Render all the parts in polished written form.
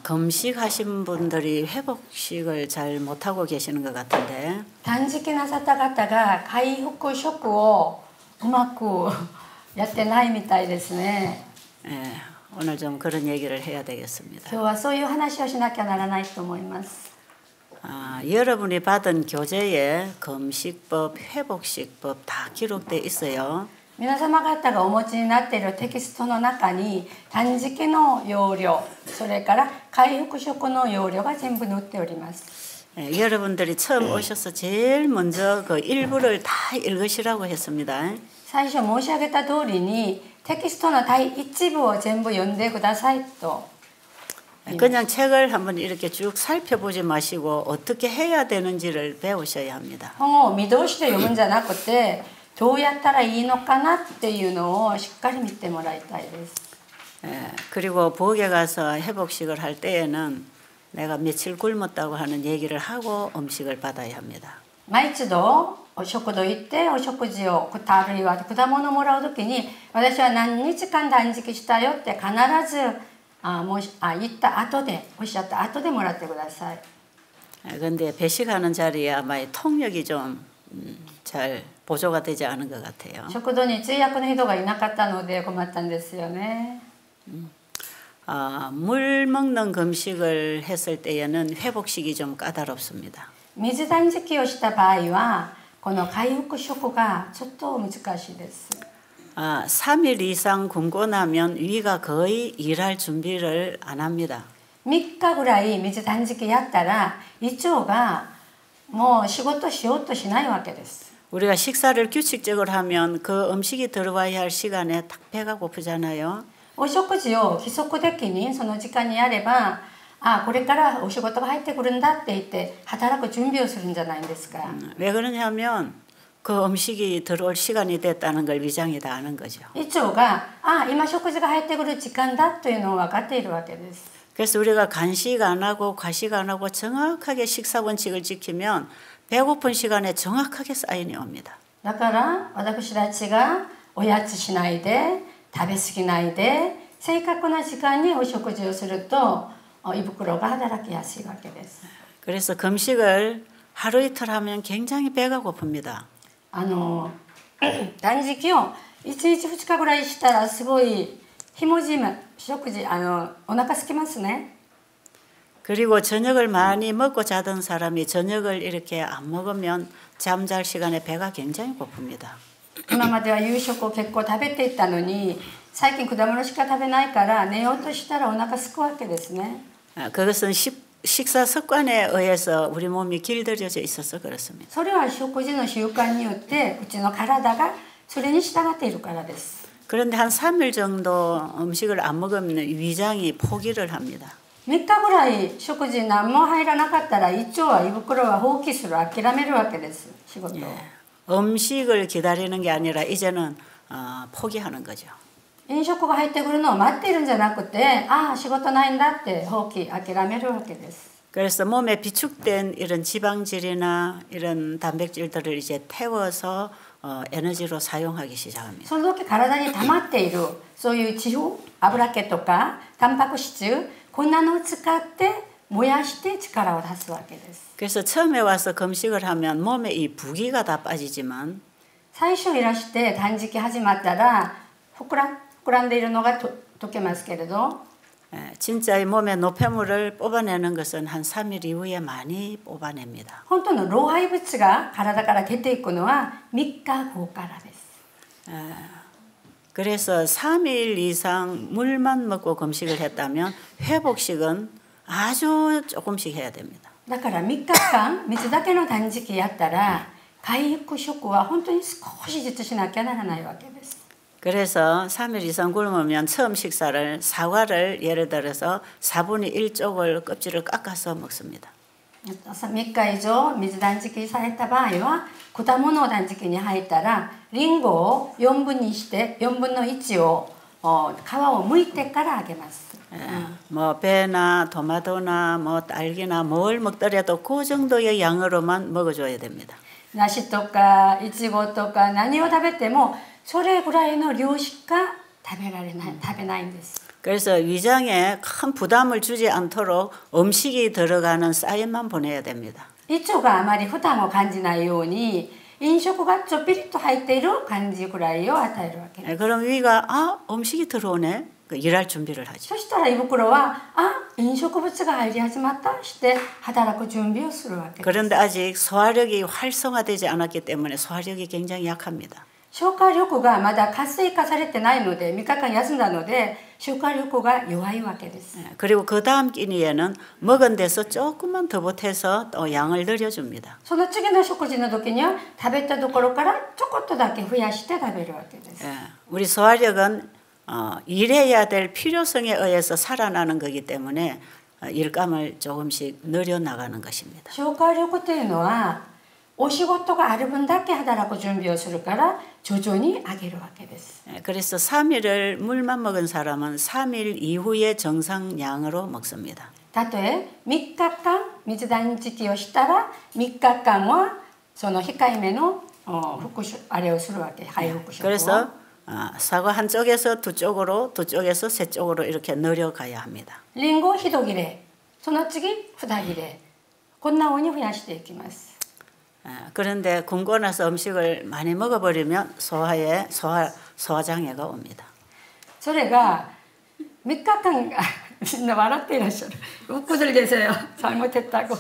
금식하신 분들이 회복식을 잘 못하고 계시는 것 같은데. 断食なさった方が回復食をうまくやってないみたいですね。 예, 오늘 좀 그런 얘기를 해야 되겠습니다. 今日はそういう話をしなきゃならないと思います。 여러분이 받은 교재에 금식법, 회복식법 다 기록돼 있어요. 皆様方がお持ちになっているテキストの中に断食の要領、それから回復食の要領が全部載っております。 여러분들이 처음 오셔서 제일 먼저 그 일부를 다 읽으시라고 했습니다. 最初申し上げた通りにテキストの第一部を全部読んでくださいと。 그냥 책을 한번 이렇게 쭉 살펴보지 마시고 어떻게 해야 되는지를 배우셔야 합니다. 本を見通して読むんじゃなくて、どうやったらいいのかなっていうのをしっかり見てもらいたいです。 그리고 부엌에 가서 회복식을 할 때에는 내가 며칠 굶었다고 하는 얘기를 하고 음식을 받아야 합니다. 毎一度食堂行ってお食事をあるいは果物をもらう時に、私は何日間断食したよって必ず言った後でおっしゃった後でもらってください。 그런데 배식하는 자리에 아마 통역이 좀 잘 보조가 되지 않은 것 같아요. 食堂に通訳の人がいなかったので困ったんですよね。 물 먹는 금식을 했을 때에는 회복식이 좀 까다롭습니다. 水断食をした場合はこの回復食がちょっと難しいです。 3일 이상 굶고 나면 위가 거의 일할 준비를 안 합니다. 3日ぐらい水断食やったら胃腸がもう仕事しようとしないわけです。 우리가 식사를 규칙적으로 하면 그 음식이 들어와야 할 시간에 딱 배가 고프잖아요. お食事を規則的にその時間にやれば、これからお仕事が入ってくるんだって言って働く準備をするんじゃないんですか。 왜 그러냐면 그 음식이 들어올 시간이 됐다는 걸 위장이 다 아는 거죠. 胃腸が今食事が入ってくる時間だというのを分かっているわけです。 그래서 우리가 간식 안 하고 과식 안 하고 정확하게 식사 원칙을 지키면 배고픈 시간에 정확하게 사인이 옵니다. だから私たちがおやつしないで食べ過ぎないで正確な時間にお食事をすると胃袋が働きやすいわけです。 그래서 금식을 하루 이틀 하면 굉장히 배가 고픕니다. 断食を1日2日ぐらいしたらすごいひもじい食事お腹空きますね。 그리고 저녁을 많이 먹고 자던 사람이 저녁을 이렇게 안 먹으면 잠잘 시간에 배가 굉장히 고픕니다. 今までは夕食を結構食べていたのに最近果物しか食べないから寝ようとしたらお腹空くわけですね。 그것은 식사 습관에 의해서 우리 몸이 길들여져 있어서 그렇습니다. それは食事の習慣によってうちの体がそれに従っているからです。 그런데 한 3일 정도 음식을 안 먹으면 위장이 포기를 합니다. 3日ぐらい食事何も入らなかったら胃腸は胃袋は放棄する諦めるわけです仕事を。 음식을 기다리는 게 아니라 이제는 포기하는 거죠. 飲食が入ってくるのを待っているんじゃなくて仕事ないんだって放棄諦めるわけです。 그래서 몸에 비축된 이런 지방질이나 이런 단백질들을 이제 태워서 에너지로 사용하기 시작합니다. その時体に溜まっているそういう脂肪、油気とかタンパク質こんなのを使って燃やして力を出すわけです。 그래서 처음에 와서 금식을 하면 몸에 이 부기가 다 빠지지만 最初いらして断食始まったら膨らんでいるのが溶けますけれど 진짜 이 몸의 노폐물을 뽑아내는 것은 한 3일 이후에 많이 뽑아냅니다. 本当の老廃物が体から出ていくのは3日後からです。 그래서 3일 이상 물만 먹고 금식을 했다면 회복식은 아주 조금씩 해야 됩니다. だから3日間水だけの断食やったら回復食は本当に少しずつしなきゃならないわけです。 그래서 3일 이상 굶으면 처음 식사를 사과를 예를 들어서 4분의 1 쪽을 껍질을 깎아서 먹습니다. 3日以上水断食された場合は果物を断食に入ったらリンゴを4分にして4分の1を皮を剥いてからあげます。 뭐 배나 토마토나 뭐 딸기나 뭘 먹더라도 그 정도의 양으로만 먹어줘야 됩니다. 梨とかいちごとか何を食べてもそれぐらいの量しか食べないんです。 그래서 위장에 큰 부담을 주지 않도록 음식이 들어가는 사인만 보내야 됩니다. 胃腸があまり負担を感じないように飲食がちょっぴりと入っている感じぐらいを与えるわけです。 그럼 위가 음식이 들어오네. 일할 준비를 하죠. そしたら胃袋は飲食物が入り始まったして働く準備をするわけです。 그런데 아직 소화력이 활성화되지 않았기 때문에 소화력이 굉장히 약합니다. 消化力がまだ活性化されてないので3日間休んだので消化力が弱いわけです。 그리고 그 다음 끼니에는 먹은 데서 조금만 더 보태서 또 양을 늘려줍니다. その次の食事の時には食べたところからちょこっとだけ増やして食べるわけです。 우리 소화력은 일해야 될 필요성에 의해서 살아나는 거기 때문에 일감을 조금씩 늘려나가는 것입니다. 消化力というのはお仕事がある分だけ働く準備をするから徐々に上げるわけです。 그래서 3일을 물만 먹은 사람은 3일 이후에 정상량으로 먹습니다. たとえ3日間水断食をしたら3日間はその控えめのあれをするわけ。回復食を。 그래서 사과 한 쪽에서 두 쪽으로, 두 쪽에서 세 쪽으로 이렇게 늘려가야 합니다. リンゴを1切れ、その次2切れ、こんな風に増やしていきます。 그런데 굶고 나서 음식을 많이 먹어버리면 소화장애가 옵니다. それが3日間みんな笑っていらっしゃる。웃고들 계세요. 잘못했다고.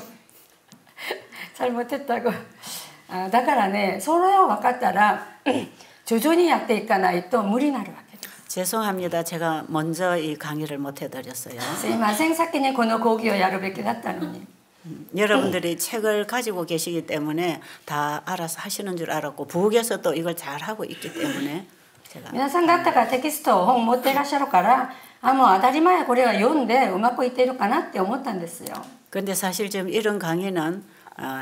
잘못했다고. だからね、それを分かったら徐々にやっていかないと無理になるわけです。 죄송합니다. 제가 먼저 이 강의를 못 해드렸어요. すいません、先にこの講義をやるべきだったのに。 여러분들이 책을 가지고 계시기 때문에 다 알아서 하시는 줄 알았고 부엌에서 또 이걸 잘 하고 있기 때문에 제가 皆さん方がテキストを本持っていらっしゃるからもう当たり前これは読んでうまくいっているかなって思ったんですよ。 근데 사실 지금 이런 강의는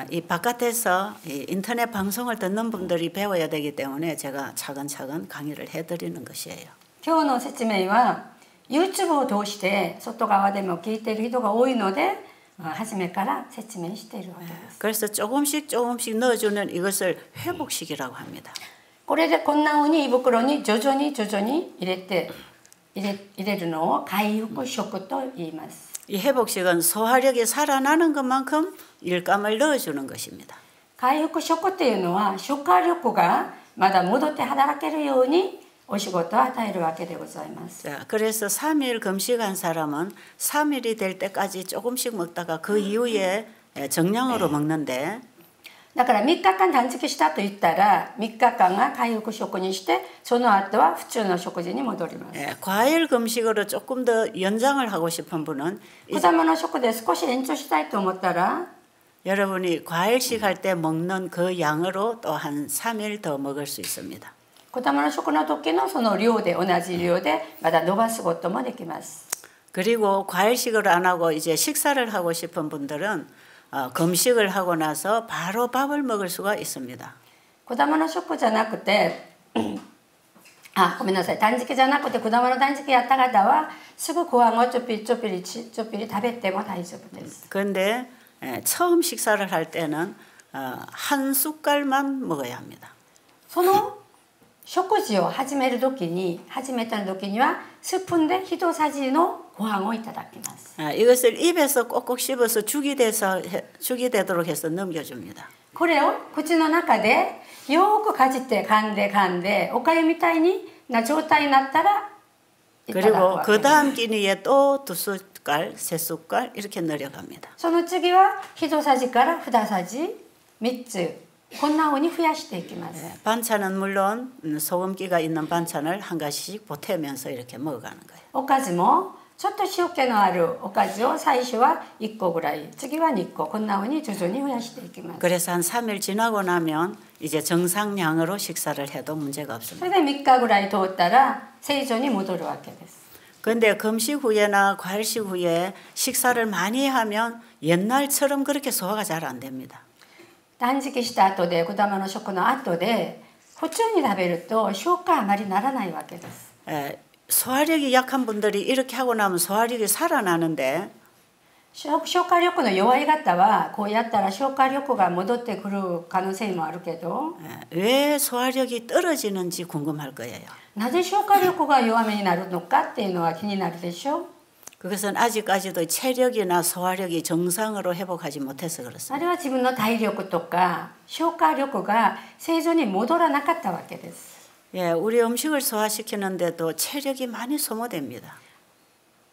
이 바깥에서 이 인터넷 방송을 듣는 분들이 배워야 되기 때문에 제가 차근차근 강의를 해드리는 것이에요. 今日の説明は YouTube を通して外側でも聞いている人が多いので初めから説明しているわけです。 그래서 조금씩 넣어주는 이것을 회복식이라고 합니다. これでこんな風に胃袋に徐々に入れるのを回復食と言います。 이 회복식은 소화력이 살아나는 것만큼 일감을 넣어주는 것입니다. 回復食っていうのは消化力がまだ戻って働けるようにお仕事を与えるわけでございます。 자, 그래서 3일 금식한 사람은 3일이 될 때까지 조금씩 먹다가 그 이후에 정량으로 먹는데 だから3日間断食したと言ったら3日間が回復食にしてその後は普通の食事に戻ります。 과일 금식으로 조금 더 연장을 하고 싶은 분은 果物食で少し延長したいと思ったら 여러분이 과일식 할 때 먹는 그 양으로 또 한 3일 더 먹을 수 있습니다. 果物食の時のその量で同じ量でまだ伸ばすこともできます。 그리고 과일식을 안 하고 이제 식사를 하고 싶은 분들은 금식을 하고 나서 바로 밥을 먹을 수가 있습니다. 果物食じゃなくてごめんなさい、断食じゃなくて果物断食やった方はすぐご飯をちょっぴり食べても大丈夫です。 그런데 처음 식사를 할 때는 한 숟갈만 먹어야 합니다. その食事を始めた時にはスプーンで一さじのご飯をいただきます。 이것을 입에서 꼭꼭 씹어서 죽이 되도록 해서 넘겨줍니다. これを口の中でよくかじって噛んでおかゆみたいな状態になったらいただく 그리고 わけです。 그 다음 끼니에 또 2숟갈, 3숟갈 이렇게 내려갑니다. その次は一さじから2さじ3つこんな風に増やしていきます。 반찬은 물론 소금기가 있는 반찬을 한 가지씩 보태면서 이렇게 먹어가는 거예요. おかずもちょっと塩気のあるおかずを最初は1個ぐらい、次は2個、こんな風に徐々に増やしていきます。 그래서 한 3일 지나고 나면 이제 정상량으로 식사를 해도 문제가 そ 없습니다. れで3日ぐらい通ったら正常に戻るわけです。 그런데 금식 후에나 과일식 후에 식사를 많이 하면 옛날처럼 그렇게 소화가 잘 안 됩니다. 断食した後で果物食の後で普通に食べると消化あまりならないわけです。 소화력이 약한 분들이 이렇게 하고 나면 소화력이 살아나는데 消化力の弱い方はこうやったら消化力が戻ってくる可能性もあるけど 왜 소화력이 떨어지는지 궁금할 거예요. なぜ消化力が弱めになるのかっていうのは気になるでしょう。 그것은 아직까지도 체력이나 소화력이 정상으로 회복하지 못해서 あ 그렇습니다. れは自分の体力とか消化力が正常に戻らなかったわけです。 예, 우리 음식을 소화시키는데도 체력이 많이 소모됩니다.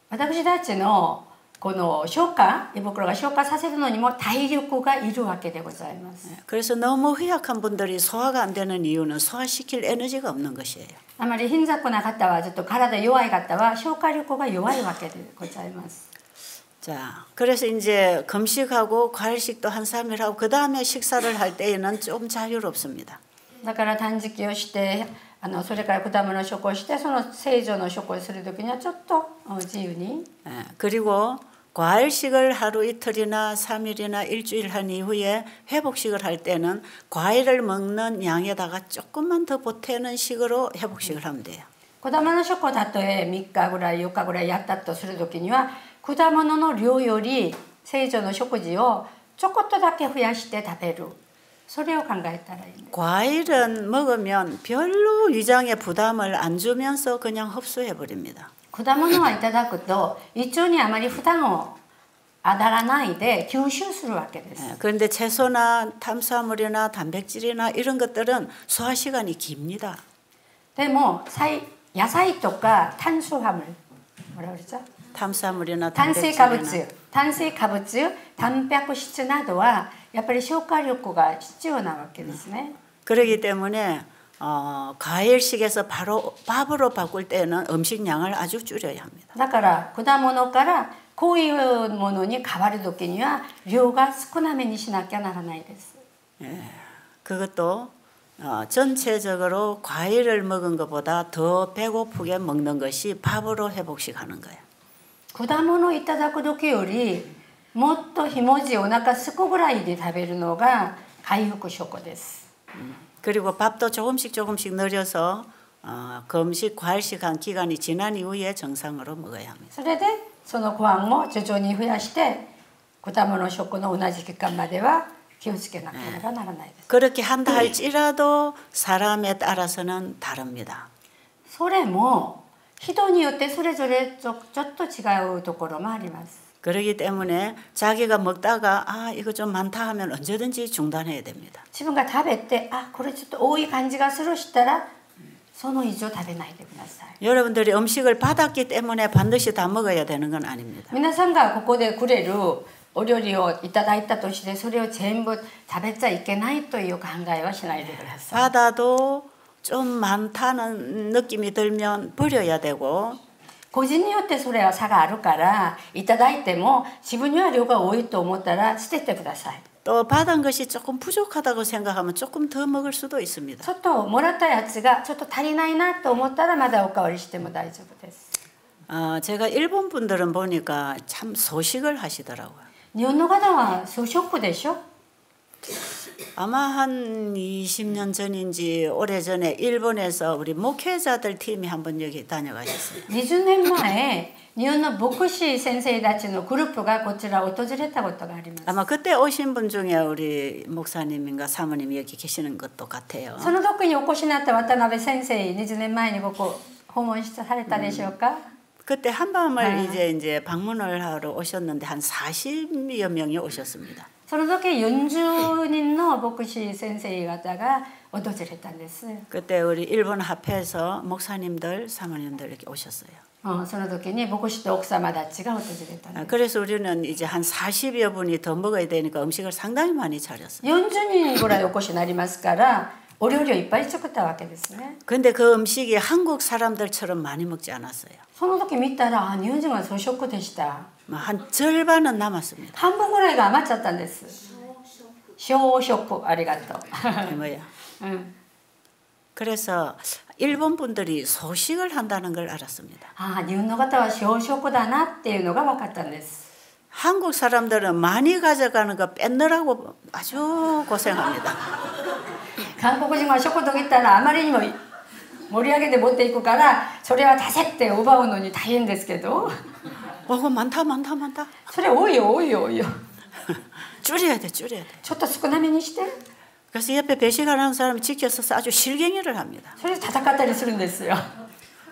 私たちのこの消化、胃袋が消化させるのにも体力がいるわけでございます。 그래서 너무 허약한 분들이 소화가 안 되는 이유는 소화시킬 에너지가 없는 것이에요. あまり貧弱な方はずっと体弱い方は消化力が弱いわけでございます。 자, 그래서 이제 금식하고 과일식도 한 3일 하고 그 다음에 식사를 할 때에는 좀 자유롭습니다. だから断食をしてそれから果物食をしてその正常の食をする時にはちょっと自由に 예, 그리고 과일식을 하루 이틀이나 3일이나 일주일 한 이후에 회복식을 할 때는 과일을 먹는 양에다가 조금만 더 보태는 식으로 회복식을 하면 돼요. 果物食をたとえ3日ぐらい4日ぐらいやったとする時には果物の量より正常の食事をちょこっとだけ増やして食べるそれを考えたらいいんです。 과일은 먹으면 별로 위장에 부담을 안 주면서 그냥 흡수해 버립니다. 果物はいただくと胃腸にあまり負担を当たらないで吸収するわけです。 그런데 채소나 탄수화물이나 단백질이나 이런 것들은 소화 시간이 깁니다. でも野菜とか炭水化物뭐라 그러죠? 탄수화물이나 炭水化物 단백질이나 タンパク質などはやっぱり消化力が必要なわけですね。 그렇기 때문에 과일식에서 바로 밥으로 바꿀 때는 음식량을 아주 줄여야 합니다. だから果物からこういうものに変わる時には量が少なめにしなきゃならないです。 그것도 전체적으로 과일을 먹은 것보다 더 배고프게 먹는 것이 밥으로 회복식 하는 거예요. 果物をいただく時よりもっとひもじいお腹すくぐらいで食べるのが回復食です。 그리고 밥도 조금씩 조금씩 늘려서 금식, 과일식 한 기간이 지난 이후에 정상으로 먹어야 합니다. それでそのご飯も徐々に増やして果物食の同じ期間までは気をつけなければならないです。 그렇게 한다 할지라도 사람에 따라서는 다릅니다. それも人によってそれぞれちょっと違うところもあります。 그렇기 때문에 자기가 먹다가 이거 좀 많다 하면 언제든지 중단해야 됩니다. 自分が食べてこれちょっと多い感じがするしたらその以上食べないでください。 여러분들이 음식을 받았기 때문에 반드시 다 먹어야 되는 건 아닙니다. 皆さんがここでくれるお料理をいただいたとしてそれを全部食べちゃいけないという考えはしないでください。 받아도 좀 많다는 느낌이 들면 버려야 되고 個人によってそれは差があるからいただいても自分には量が多いと思ったら捨ててください。 또 받은 것이 조금 부족하다고 생각하면 조금 더 먹을 수도 있습니다. ちょっともらったやつがちょっと足りないなと思ったらまだおかわりしても大丈夫です。 제가 일본 분들은 보니까 참 소식을 하시더라고요. 日本の方はそうショックでしょ。 아마 한 20년 전인지 오래전에 일본에서 우리 목회자들 팀이 한번 여기 다녀가셨어요. 20年前日本の牧師先生たちのグループがこちらを訪れたことがあります。 아마 그때 오신 분 중에 우리 목사님인가 사모님이 여기 계시는 것도 같아요. その時にお越しになった渡辺先生20年前にここ訪問されたでしょうか。 그때 한밤을 이제 방문을 하러 오셨는데 한 40여 명이 오셨습니다. その時40人の牧師先生方が訪れたんです。 그때 우리 일본 합해서 목사님들, 사모님들 이렇게 오셨어요. その時に牧師と奥様たちが訪れたんです。 그래서 우리는 이제 한 40여 분이 더 먹어야 되니까 음식을 상당히 많이 차렸어요. 40人ぐらいお越しになりますからお料理をいっぱい作ったわけですね。 근데 그 음식이 한국 사람들처럼 많이 먹지 않았어요. その時見たら日本人はそうショックでした。 한 절반은 남았습니다. 半分ぐらいが余っちゃったんです。小食ありがとう。 그게 뭐야? 그래서 일본 분들이 소식을 한다는 걸 알았습니다. 日本の方は小食だなっていうのが分かったんです。 한국 사람들은 많이 가져가는 거 뺏느라고 아주 고생합니다. 韓国人は食堂行ったらあまりにも盛り上げて持っていくからそれは出せって奪うのに大変ですけど 그거 많다. それ多いよ多いよ多いよ 줄여야 돼. ちょっと少なめにして 그래서 옆에 배식하는 사람이 지켜서 아주 실갱이를 합니다. それで戦ったりするんですよ。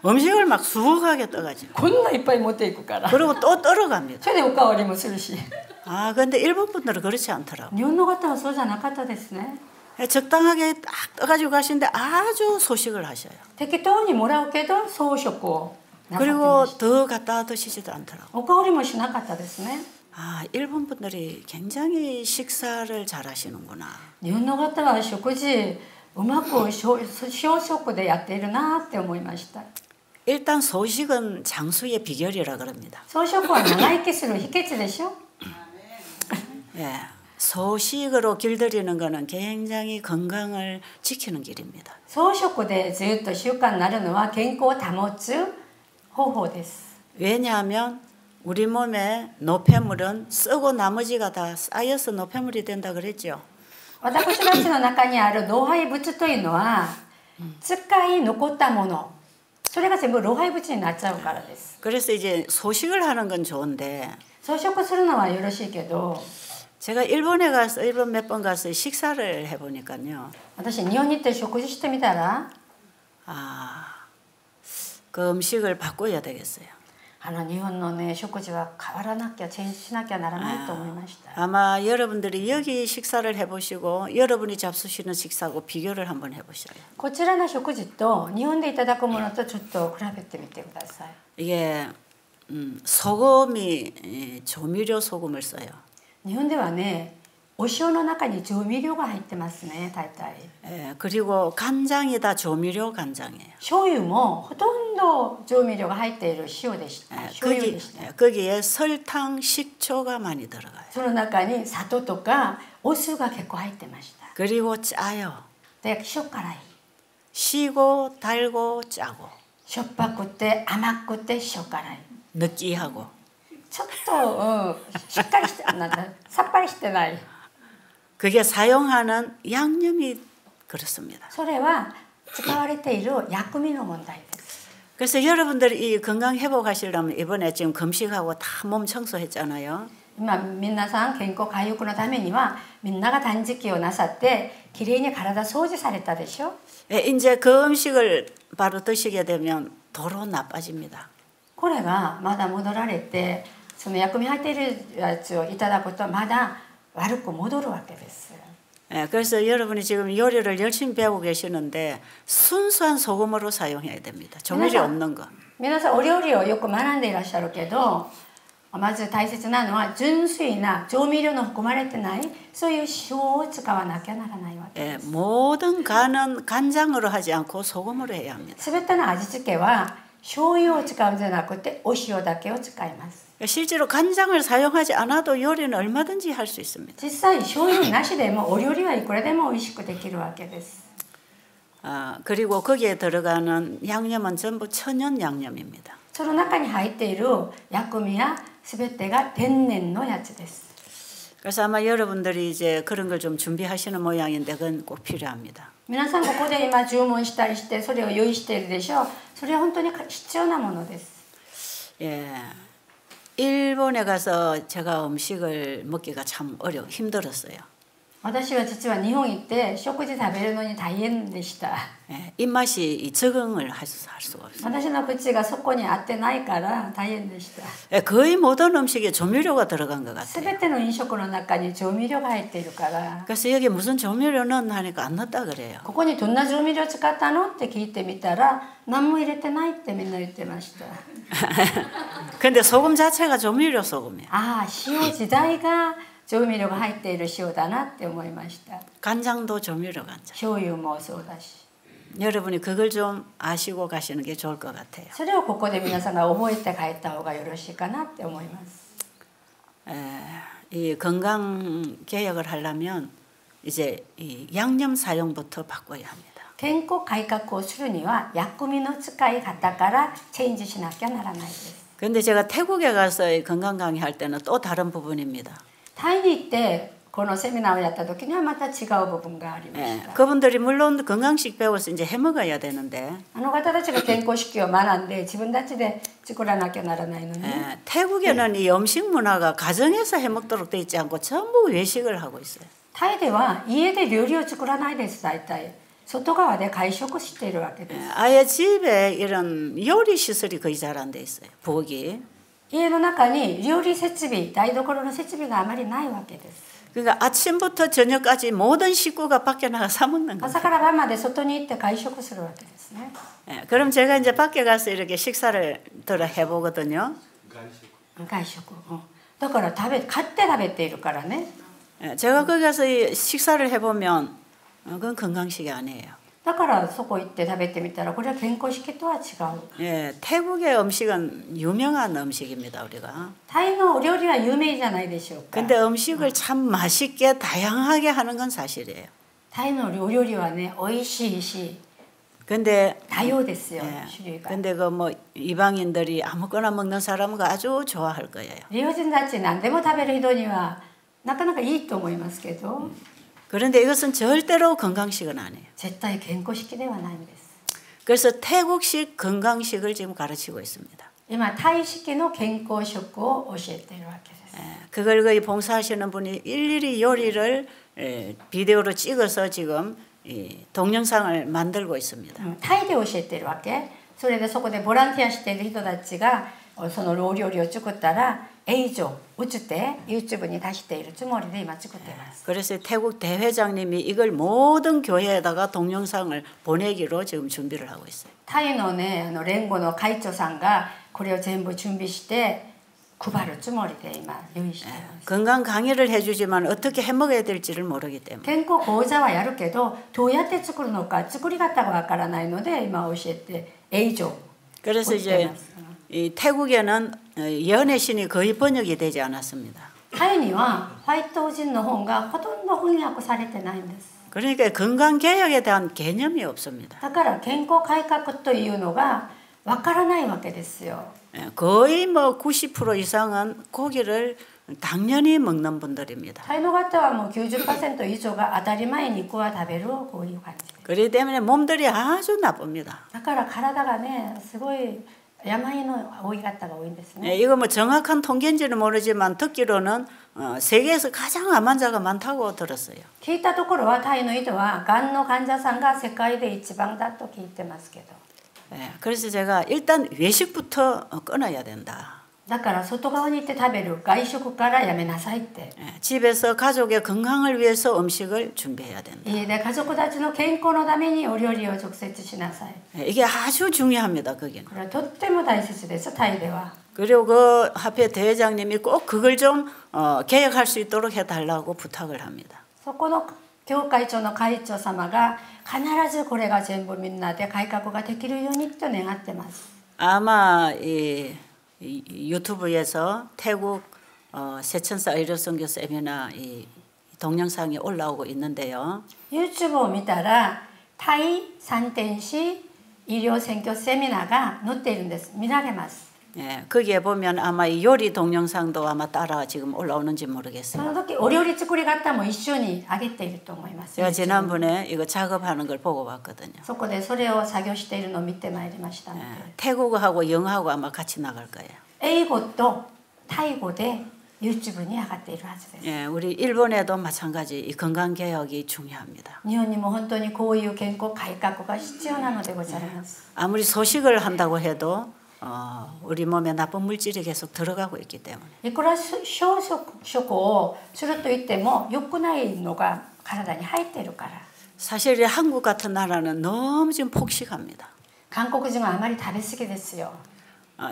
음식을 막 수북하게 떠가지고. こんないっぱい持っていくから。 그리고 또 떨어갑니다. それでおかわりもするし。 아, 근데 일본 분들은 그렇지 않더라고. 日本の方はそうじゃなかったですね。 적당하게 딱 떠가지고 가시는데 아주 소식을 하셔요. 適当にもらうけど装飾をなさって 그리고 ました。 더 갖다 드시지도 않더라고. おかわりもしなかったですね。 아, 일본 분들이 굉장히 식사를 잘하시는구나. 日本の方は食事うまく小食でやっているなって思いました。 일단 소식은 장수의 비결이라 그럽니다. 装飾は長生きする秘訣でしょ。 예, 소식으로 길들이는 거는 굉장히 건강을 지키는 길입니다. 装飾でずっと習慣になるのは健康を保つ方法です。 왜냐하면 우리 몸에 노폐물은 쓰고 나머지가 다 쌓여서 노폐물이 된다 그랬죠. 私たちの中にある老廃物というのは使い残ったもの、それが全部老廃物になっちゃうからです。 그래서 이제 소식을 하는 건 좋은데 装飾するのはよろしいけど、 제가 일본에 가서 일본 몇 번 가서 식사를 해보니까요. 私日本に行って食事してみたら、 아, 그 음식을 바꿔야 되겠어요. 日本のね食事は変わらなきゃチェンジしなきゃならないと思いました。 아마 여러분들이 여기 식사를 해보시고 여러분이 잡수시는 식사하고 비교를 한번 해보셔요. こちらの食事と日本でいただくものとちょっと比べてみてください。 이게 소금이 조미료 소금을 써요. 日本ではね、お塩の中に調味料が入ってますね、大体。 예, 그리고 간장이 다 조미료 간장이에요. 醤油もほとんど調味料が入っている塩でした。醤油でした。 거기에 설탕, 식초가 많이 들어가요. その中に砂糖とかお酢が結構入ってました。 그리고 짜요. で、塩辛い。 시고 달고 짜고 しょっぱくて甘くて塩辛い。 느끼하고 ちょっと、しっかりしてなんださっぱりしてない。 그게 사용하는 양념이 그렇습니다. それは使われている薬味の問題です。 그래서 여러분들이 이 건강 회복하시려면 이번에 지금 금식하고 다 몸 청소했잖아요. 今皆さん健康回復のためにはみんなが断食をなさってきれいに体掃除されたでしょ。 예, 이제 그 음식을 바로 드시게 되면 도로 나빠집니다. これがまだ戻られてその薬味入っているやつをいただくとまだ悪く戻るわけです。 예, 그래서 여러분이 지금 요리를 열심히 배우고 계시는데 순수한 소금으로 사용해야 됩니다. 조미료 없는 거. 皆さんお料理をよく学んでいらっしゃるけど、まず大切なのは純粋な調味料の含まれてないそういう塩を使わなきゃならないわけ 예, です。 모든 간은 간장으로 하지 않고 소금으로 해야 합니다. すべての味付けは醤油を使うんじゃなくてお塩だけを使います。 실제로 간장을 사용하지 않아도 요리는 얼마든지 할 수 있습니다. 実際醤油なしでもお料理はいくらでも美味しくできるわけです。 그리고 거기에 들어가는 양념은 전부 천연 양념입니다. その中に入っている薬味やすべてが天然のやつです。 그래서 아마 여러분들이 이제 그런 걸 좀 준비하시는 모양인데 그건 꼭 필요합니다. 皆さんここで今注文したりしてそれを用意しているでしょう。それは本当に必要なものです。 예, 일본에 가서 제가 음식을 먹기가 참 힘들었어요. 私は実は日本行って食事食べるのに大変でした。 예, 입맛이 적응을 할 수가 없어요. 私の口がそこに合ってないから大変でした。 예, 거의 모든 음식에 조미료가 들어간 것 す 같아요. べての飲食の中に調味料が入っているから、 그래서 여기 무슨 조미료 넣나 하니까 안 넣었다 그래요. ここにどんな調味料使ったのって聞いてみたら何も入れてないってみんな言ってました。 근데 소금 자체가 조미료 소금이에요. ああ、塩自体が調味料が入っている塩だなって思いました。 간장도 조미료 간장. 醤油もそうだし。 여러분이 그걸 좀 아시고 가시는 게 좋을 것 같아요. それをここで皆さんが覚えて帰った方がよろしいかなって思います。 이 건강 개혁을 하려면 이제 이 양념 사용부터 바꿔야 합니다. 健康改革をするには薬味の使い方からチェンジしなきゃならないです。 근데 제가 태국에 가서 이 건강 강의 할 때는 또 다른 부분입니다. タイに行ってこのセミナーをやった時にはまた違う部分がありました。 그분들이 물론 건강식 배워서 이제 해 먹어야 되는데 あの方たちが健康式を学んで自分たちで作らなきゃならないのに、 태국에는 이 음식 문화가 가정에서 해 먹도록 돼 있지 않고 전부 외식을 하고 있어요. タイでは家で料理を作らないです。大体外側で会食しているわけです。 아예 집에 이런 요리 시설이 거의 잘 안 돼 있어요. 부엌이. 家の中に料理設備、台所の設備があまりないわけです。 그러니까 아침부터 저녁까지 모든 식구가 밖에 나가 사 먹는 거예요. 朝から晩まで外に行って会食するわけですね。 예, 그럼 제가 이제 밖에 가서 이렇게 식사를 들어 해보거든요. 外食、だから買って食べているからね。 예, 제가 거기 가서 이 식사를 해보면 그건 건강식이 아니에요. だからそこ行って食べてみたらこれは健康式とは違う。 예, 태국의 음식은 유명한 음식입니다, 우리가. タイのお料理は有名じゃないでしょうか。 근데 음식을 참 맛있게 다양하게 하는 건 사실이에요. タイのお料理はね、美味しいし 근데 多様ですよ、 예, 種類が。 근데 그 뭐 이방인들이 아무거나 먹는 사람은 아주 좋아할 거예요. 利用人たち何でも食べる人にはなかなかいいと思いますけど、 그런데 이것은 절대로 건강식은 아니에요. 絶対健康式ではないんです。 그래서 태국식 건강식을 지금 가르치고 있습니다. 今タイ式の健康食を教えているわけです。 그걸 거의 봉사하시는 분이 일일이 요리를 비디오로 찍어서 지금 동영상을 만들고 있습니다. タイで教えているわけ。それでそこでボランティアしている人たちがそのお料理を作ったら映像映って YouTube に出しているつもりで今作っています。 그래서 태국 대회장님이 이걸 모든 교회에다가 동영상을 보내기로 지금 준비를 하고 있어요. タイのね、連合の会長さんがこれを全部準備して配るつもりで今用意しています。 건강 강의를 해주지만 어떻게 해먹어야 될지를 모르기 때문에 健康講座はやるけどどうやって作るのか作り方がわからないので今教えて映像 그래서 이제 이 태국에는 연애신이 거의 번역이 되지 않았습니다. タイにはファイト人の本がほとんど翻訳されてないんです。 그러니까 건강 개혁에 대한 개념이 없습니다. だから健康改革というのがわからないわけですよ。 거의 뭐 90% 이상은 고기를 당연히 먹는 분들입니다. タイの方はもう 90% 以上が当たり前に肉は食べるこういう感じです。 그렇기 때문에 몸들이 아주 나쁩니다. だから体がねすごい病の多い方が多いんですね。 이거 뭐 정확한 통계인지는 모르지만 듣기로는 세계에서 가장 암 환자가 많다고 들었어요. 聞いたところはタイの人はがんの患者さんが世界で一番だと聞いてますけど。 그래서 제가 일단 외식부터 끊어야 된다. だから外側に行って食べる外食からやめなさいって。 집에서 가족의 건강을 위해서 음식을 준비해야 된다. 家で家族たちの健康のためにお料理を直接しなさい。 이게 아주 중요합니다. 거기는. これはとっても大切です。タイでは。 그리고 그 하필 대회장님이 꼭 그걸 좀 개혁할 수 있도록 해달라고 부탁을 합니다. そこの教会長の会長様が必ずこれが全部みんなで改革ができるようにと願ってます。 아마 이 유튜브에서 태국 세천사 의료선교 세미나 이 동영상이 올라오고 있는데요. YouTube を見たらタイ三天使医療選挙セミナーが載っているんです。見られます。 예, 거기에 보면 아마 이 요리 동영상도 아마 따라 지금 올라오는지 そ 모르겠어요. の時お料理作り方も一緒に上げていると思います。 제가 지난번에 이거 작업하는 걸 보고 봤거든요. そこでそれを作業しているのを見てまいりましたので、 태국어하고 영어하고 아마 같이 나갈 거예요. 英語とタイ語で YouTube に上がっているはずです。 예, 우리 일본에도 마찬가지 이 건강 개혁이 중요합니다. 日本にも本当にこういう健康改革が必要なのでございます。 아무리 소식을 한다고 해도 우리 몸에 나쁜 물질이 계속 들어가고 있기 때문에 いくら小食をすると言っても良くないのが体に入っているから。 사실 한국 같은 나라는 너무 지금 폭식합니다. 韓国人はあまり食べ過ぎですよ。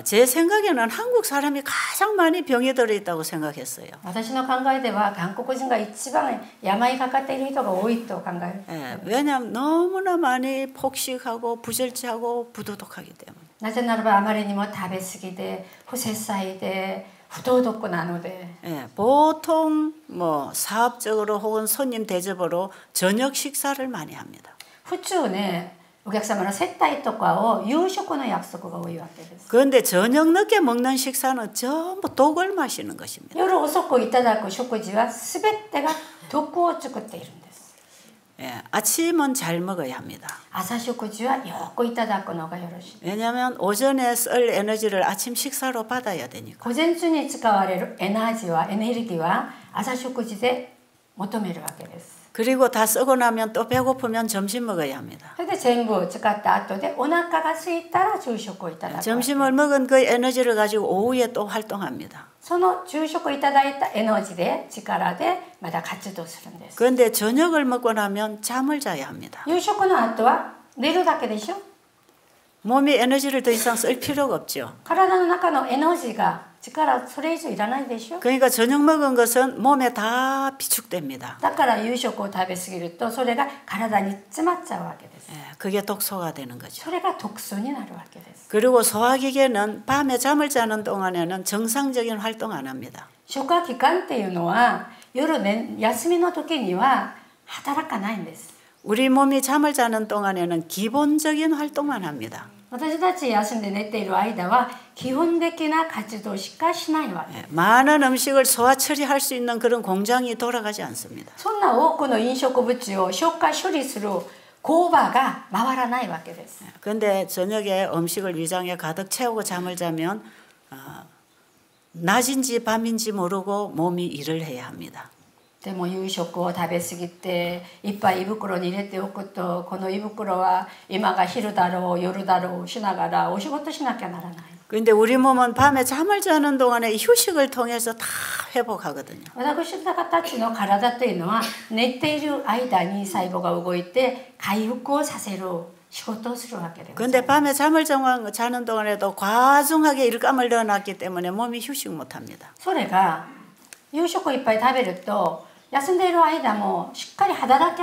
제 생각에는 한국 사람이 가장 많이 병에 들어 있다고 생각했어요. 私の考えでは韓国人が一番病にかかっている人が多いと考える。 예, 왜냐하면 너무나 많이 폭식하고 부절제하고 부도덕하기 때문에. なぜならばあまりにも食べ過ぎで不節制で不道徳なので。 예, 보통 뭐 사업적으로 혹은 손님 대접으로 저녁 식사를 많이 합니다. 普通ね、お客様の接待とかを夕食の約束が多いわけです。 그런데 저녁 늦게 먹는 식사는 전부 독을 마시는 것입니다. 夜遅くいただく食事はすべてが毒を作っているんです。 예, 아침은 잘 먹어야 합니다. 朝食事はよくいただくのがよろしい。 왜냐하면 오전에 쓸 에너지를 아침 식사로 받아야 되니까. 午前中に使われるエネルギーは朝食事で求めるわけです。 그리고 다 쓰고 나면 또 배고프면 점심 먹어야 합니다. それで全部使った後でお腹が空いたら昼食をいただく。 점심을 먹은 그 에너지를 가지고 오후에 또 활동합니다. その昼食いただいたエネルギーで力でまた活動するんです。 그런데 저녁을 먹고 나면 잠을 자야 합니다. 夕食の後は寝るだけでしょ。 몸이 에너지를 더 이상 쓸 필요가 없죠. 体の中のエネルギーが力それ以上いらないでしょ。 그러니까 저녁 먹은 것은 몸에 다 비축됩니다. だから夕食を食べ過ぎるとそれが体に詰まっちゃうわけです。 그게 독소가 되는 거죠. それが毒素になるわけです。 그리고 소화기계는 밤에 잠을 자는 동안에는 정상적인 활동 안 합니다. 消化器官っていうのは夜ね休みの時には働かないんです。 우리 몸이 잠을 자는 동안에는 기본적인 활동만 합니다. 私たち休んで寝ている間は基本的な活動しかしないわけ。 많은 음식을 소화 처리할 수 있는 그런 공장이 돌아가지 않습니다. そんな多くの飲食物を消化処理する工場が回らないわけです。 그런데 저녁에 음식을 위장에 가득 채우고 잠을 자면 낮인지 밤인지 모르고 몸이 일을 해야 합니다. でも夕食を食べ過ぎていっぱい胃袋に入れておくとこの胃袋は今が昼だろう夜だろうしながらお仕事しなきゃならない。 그런데 우리 몸은 밤에 잠을 자는 동안에 휴식을 통해서 다 회복하거든요. 私たちの体というのは寝ている間に細胞が動いて回復をさせる仕事をするわけです。 그런데 밤에 잠을 자는 동안에도 과중하게 일감을 넣어놨기 때문에 몸이 휴식 못합니다. それが夕食をいっぱい食べると休んでいる間もしっかり働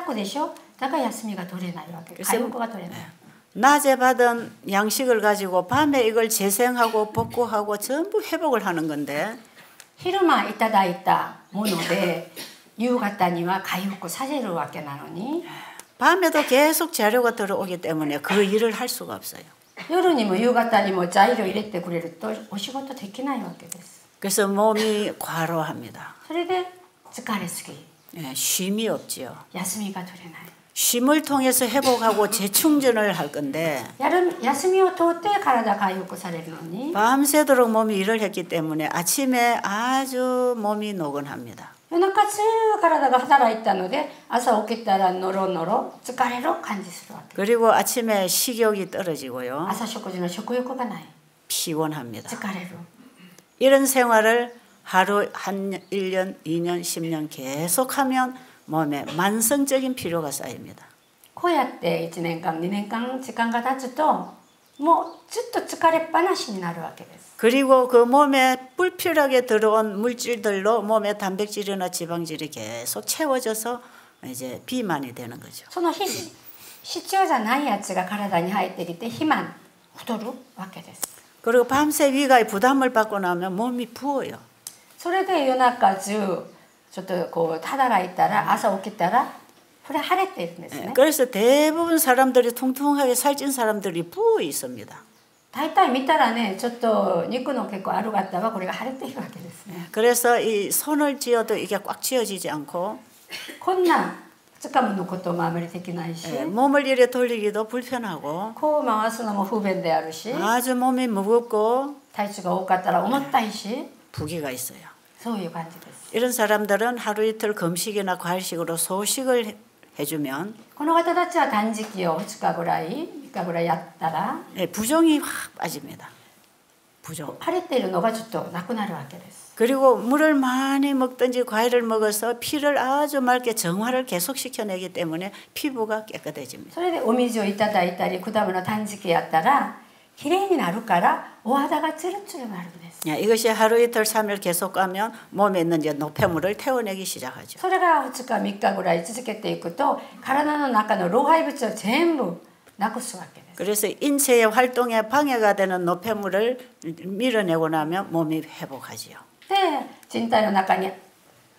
くでしょ。だから休みが取れないわけ。回復が取れない。 낮에 받은 양식을 가지고 밤에 이걸 재생하고 복구하고 전부 회복을 하는 건데 昼間いただいたもので夕方には回復させるわけなのに 밤에도 계속 재료가 들어오기 때문에 그 일을 할 수가 없어요. 夜にも夕方にも材料入れてくれるとお仕事できないわけです。 그래서 몸이 과로합니다. それで疲れすぎ 쉼이 없지요. 休みが取れない。 쉼을 통해서 회복하고 재충전을 할 건데 休みをとって体回復されるのに 밤새도록 몸이 일을 했기 때문에 아침에 아주 몸이 노곤합니다. 夜中中体が働いたので朝起きたらノロノロ疲れる感じするわけ。 그리고 아침에 식욕이 떨어지고요. 朝食事の食欲がない。 피곤합니다. 疲れる。 이런 생활을 하루 한 1년, 2년, 10년 계속하면 몸에 만성적인 피로가 쌓입니다. こうやって1年間2年間時間が経つともうずっと疲れっぱなしになるわけです。 그리고 그 몸에 불필요하게 들어온 물질들로 몸의 단백질이나 지방질이 계속 채워져서 이제 비만이 되는 거죠. その必要じゃないやつが体に入ってきて肥満太るわけです。 그리고 밤새 위가에 부담을 받고 나면 몸이 부어요. それで夜中中ちょっとこう働いたら朝起きたらこれ腫れているんですね。 그래서 대부분 사람들이 퉁퉁하게 살찐 사람들이 부어 있습니다. 大体見たらねちょっと肉の結構ある方はこれが腫れているわけですね。 그래서 이 손을 쥐어도 이게 꽉 쥐어지지 않고 こんな掴むのこともあまりできないし 몸을 이래 돌리기도 불편하고 こう回すのも不便であるし 아주 몸이 무겁고 体重が多かったら重たいし 부기가 있어요. そういう感じです。 이런 사람들은 하루 이틀 금식이나 과일식으로 소식을 해주면 この方たちは断食を2日ぐらい3日ぐらいやったら 부종이 확 빠집니다. 부종. 腫れているのがちょっとなくなるわけです。 그리고 물을 많이 먹든지 과일을 먹어서 피를 아주 맑게 정화를 계속 시켜내기 때문에 피부가 깨끗해집니다. それでお水をいただいたり果物断食やったらきれいになるからお肌がツルツルになるんです。 이것이 하루 이틀 3일 계속 가면 몸에 있는 이제 노폐물을 태워내기 시작하죠. それが2日3日ぐらい続けていくと体の中の老廃物を全部なくすわけです。 그래서 인체의 활동에 방해가 되는 노폐물을 밀어내고 나면 몸이 회복하지요. で人体の中に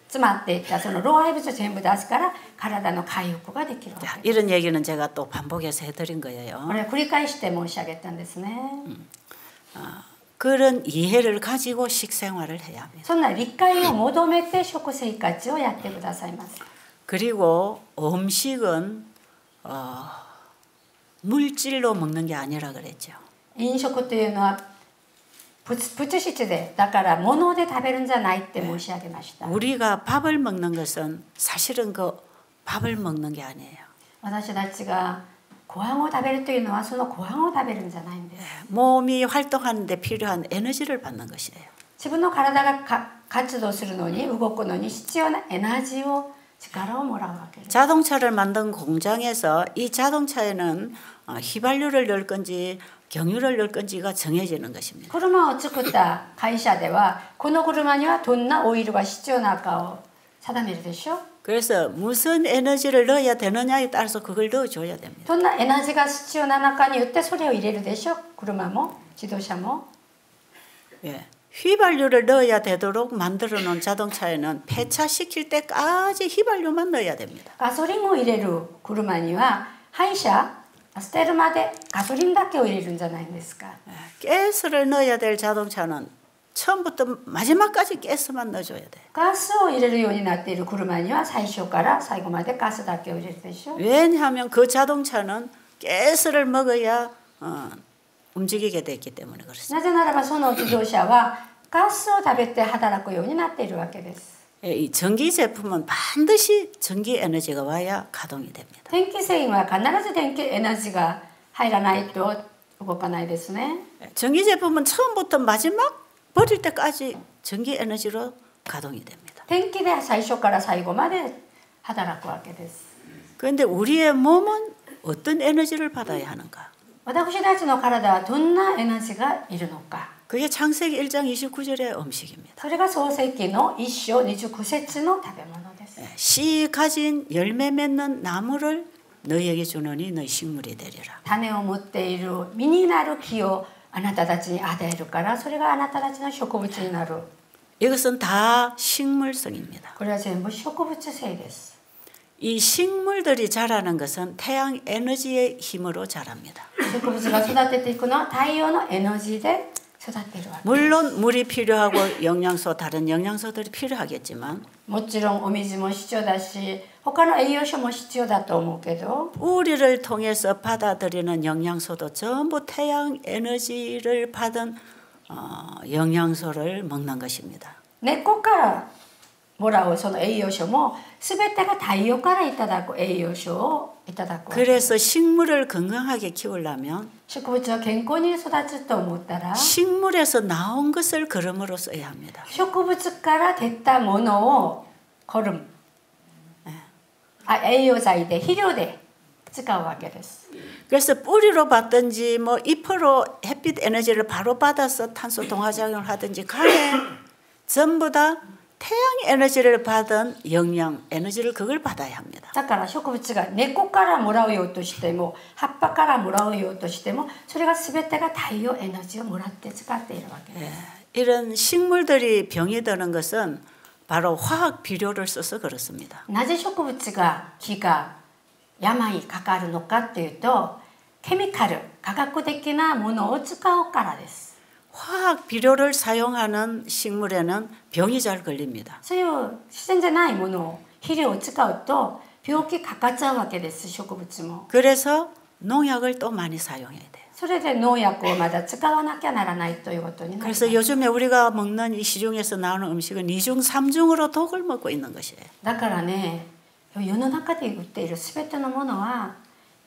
詰まっていったその老廃物を全部出すから体の回復ができるわけです。 이런 얘기는 제가 또 반복해서 해드린 거예요. これ繰り返して申し上げたんですね。 그런 이해를 가지고 식생활을 해야 합니다. そんな理解を求めて食生活をやってくださいます。 그리고 음식은 물질로 먹는 게 아니라 그랬죠. 飲食というのはプチ質でだから物で食べるんじゃないって申し上げました。 우리가 밥을 먹는 것은 사실은 그 밥을 먹는 게 아니에요. 私たちがご飯を食べるというのはそのご飯を食べるんじゃないんです。 몸이 활동하는데 필요한 에너지를 받는 것이에요. 自分の体が活動するのに動くのに必要なエナジーを力をもらうわけです。 자동차를 만든 공장에서 이 자동차에는 휘발유를 넣을 건지 경유를 넣을 건지가 정해지는 것입니다. 車を作った会社ではこの車にはどんなオイルが必要なのかを定めるでしょ。 그래서 무슨 에너지를 넣어야 되느냐에 따라서 그걸 넣어줘야 됩니다. どんなエナジーが必要なのかによってそれを入れるでしょ。車も自動車も。 예. 휘발유를 넣어야 되도록 만들어 놓은 자동차에는 폐차시킬 때까지 휘발유만 넣어야 됩니다. ガソリンを入れる車には廃車捨てるまでガソリンだけを入れるんじゃないんですか。 가스를 넣어야 될 자동차는 처음부터 마지막까지 가스만 넣어줘야 돼. ガスを入れるようになっている車には最初から最後までガスだけを入れるでしょ。 왜냐하면 그 자동차는 가스를 먹어야 움직이게 됐기 때문에 그렇습니다. なぜならばその自動車はガスを食べて働くようになっているわけです。 이 전기 제품은 반드시 전기 에너지가 와야 가동이 됩니다. 電気製品は必ず電気エナジーが入らないと動かないですね。 전기 제품은 처음부터 마지막 버릴 때까지 전기 에너지로 가동이 됩니다. 電気で最初から最後まで働くわけです。 그런데 우리의 몸은 어떤 에너지를 받아야 하는가? 私たちの体はどんなエナジーがいるのか。 그게 창세기 1장 29절의 음식입니다. それが創世記の1章29節の食べ物です。 씨 가진 열매 맺는 나무를 너희에게 주노니 너희 식물이 되리라. 種を持っている実になる木をあなたたちに与えるからそれがあなたたちの植物になる。 이것은 다 식물성입니다. これは全部植物性です。 이 식물들이 자라는 것은 태양 에너지의 힘으로 자랍니다. 植物が育てていくのは太陽のエナジーで育っているわけです。 물론 물이 필요하고 영양소 다른 영양소들이 필요하겠지만 もちろんお水も必要だし他の栄養素も必要だと思うけど 뿌리를 통해서 받아들이는 영양소도 전부 태양 에너지를 받은 영양소를 먹는 것입니다. 根っこからもらうその栄養素も全てが太陽からいただく栄養素をいただくわけです。 그래서 식물을 건강하게 키우려면 植物は健康に育つと思ったら 식물에서 나온 것을 거름으로 써야 합니다. 植物から出たものをコルム栄養剤で肥料で使うわけです。 그래서 뿌리로 받든지 뭐 잎으로 햇빛 에너지를 바로 받아서 탄소 동화작용을 하든지 간에 전부 다 태양 에너지를 받은 영양 에너지를 그걸 받아야 합니다. だから植物が根っこからもらうようとしても葉っぱからもらうようとしてもそれが全てが太陽エナジーをもらって使っているわけです。 이런 식물들이 병이 드는 것은 바로 화학 비료를 써서 그렇습니다. なぜ植物が木が病にかかるのかっていうとケミカル化学的なものを使うからです。 화학 비료를 사용하는 식물에는 병이 잘 걸립니다. そういう自然じゃないものを肥料を使うと病気かかっちゃうわけです。植物も 그래서 농약을 또 많이 사용해야 돼요. それで農薬をまだ使わなきゃならないということになります。 그래서 요즘에 우리가 먹는 이 시중에서 나오는 음식은 2중, 3중으로 독을 먹고 있는 것이에요. だからね世の中で売っている全てのものは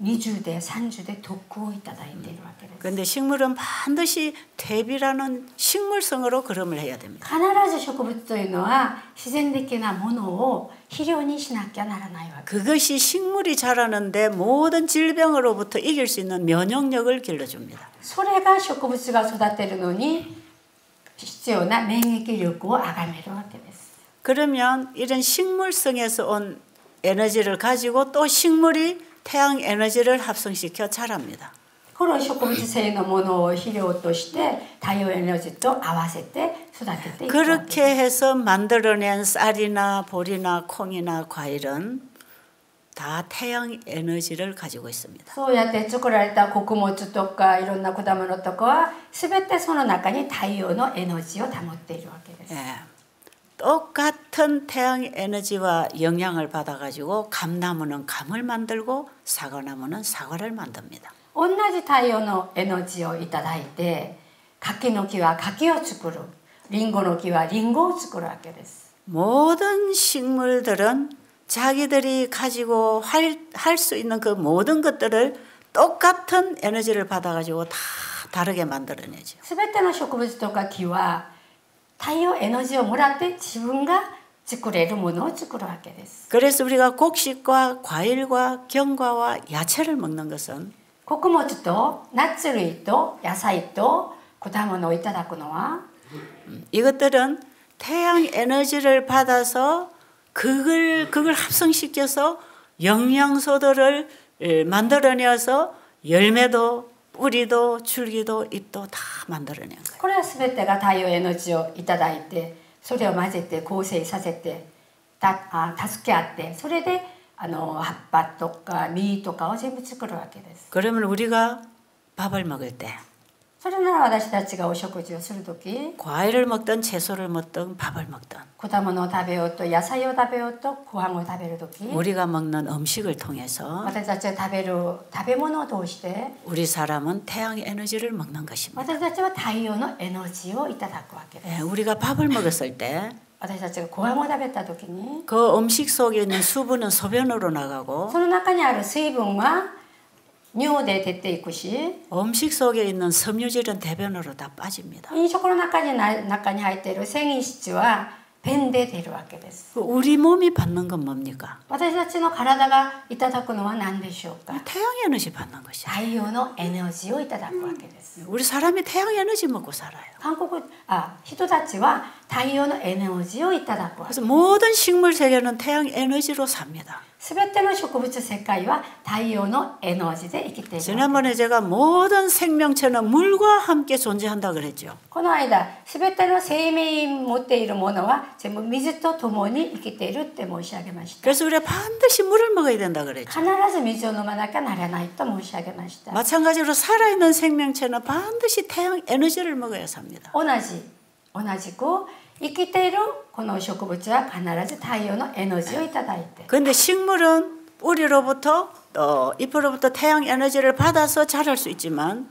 20で30で毒をいただいているわけです。 그런데 식물은 반드시 퇴비라는 식물성으로 거름을 해야 됩니다. 必ず植物というのは自然的なものを肥料にしなきゃならないわけです。 그것이 식물이 자라는데 모든 질병으로부터 이길 수 있는 면역력을 길러줍니다. それが植物が育てるのに必要な免疫力を上がめるわけです。 그러면 이런 식물성에서 온 에너지를 가지고 또 식물이 태양 에너지를 합성시켜 자랍니다. この植物性のものを肥料として太陽エネルギーと合わせて育てていくわけです。 그렇게 해서 만들어낸 쌀이나 보리나 콩이나 과일은 다 태양 에너지를 가지고 있습니다. そうやって作られた穀物とかいろんな果物とかは全てその中に太陽のエネルギーを保っているわけです。 똑같은 태양 에너지와 영향을 받아가지고 감나무는 감을 만들고 사과나무는 사과를 만듭니다. 同じ太陽のエネルギーをいただいて柿の木は柿を作る。リンゴの木はリンゴを作るわけです。 모든 식물들은 자기들이 가지고 할 수 있는 그 모든 것들을 똑같은 에너지를 받아가지고 다 다르게 만들어내죠. すべての植物とか木は太陽エネルギーをもらって自分が作れるものを作るわけです。 그래서 우리가 곡식과 과일과 견과와 야채를 먹는 것은 穀物とナッツ類と野菜と果物をいただくのは 이것들은 태양 에너지를 받아서 그걸 합성시켜서 영양소들을 만들어내서 열매도 뿌리도 줄기도 잎도 다 만들어낸 거예요. これはすべてが太陽エネルギーをいただいてそれを混ぜて構成させて助け合ってそれで葉っぱとか実とかを全部作るわけです。 그러면 우리가 밥을 먹을 때 それなら私たちがお食事をするとき 과일을 먹든 채소를 먹든 밥을 먹든 果物を食べようと野菜を食べようとご飯を食べるとき 우리가 먹는 음식을 통해서 私たちが食べる食べ物を通して 우리 사람은 태양 에너지를 먹는 것입니다. 私たちは太陽のエネルギーをいただくわけです。 우리가 밥을 먹었을 때 私たちがご飯を食べたときに 그 음식 속에 있는 수분은 소변으로 나가고 その中にある水分は尿で出ていくし 음식 속에 있는 섬유질은 대변으로 다 빠집니다. 飲食の中に入っている繊維質は便で出るわけです。 우리 몸이 받는 건 뭡니까? 私たちの体がいただくのは何でしょうか。 태양 에너지 받는 것이야. 太陽のエネルギーをいただくわけです。 우리 사람이 태양 에너지 먹고 살아요. 人たちは太陽のエネルギーをいただくわけです。 그래서 모든 식물 세계는 태양 에너지로 삽니다. すべての植物世界は太陽のエネルギーで生きているわけです。 지난번에 제가 모든 생명체는 물과 함께 존재한다 그랬죠. この間、すべての生命を持っているものは全部水と共に生きているって申し上げました。 그래서 우리가 반드시 물을 먹어야 된다 그랬죠. 必ず水を飲まなきゃならないと申し上げました。 마찬가지로 살아있는 생명체는 반드시 태양 에너지를 먹어야 삽니다. 同じく生きているこの植物は必ず太陽のエネルギーをいただいて。 그런데 식물은 뿌리로부터 잎으로부터 태양 에너지를 받아서 자랄 수 있지만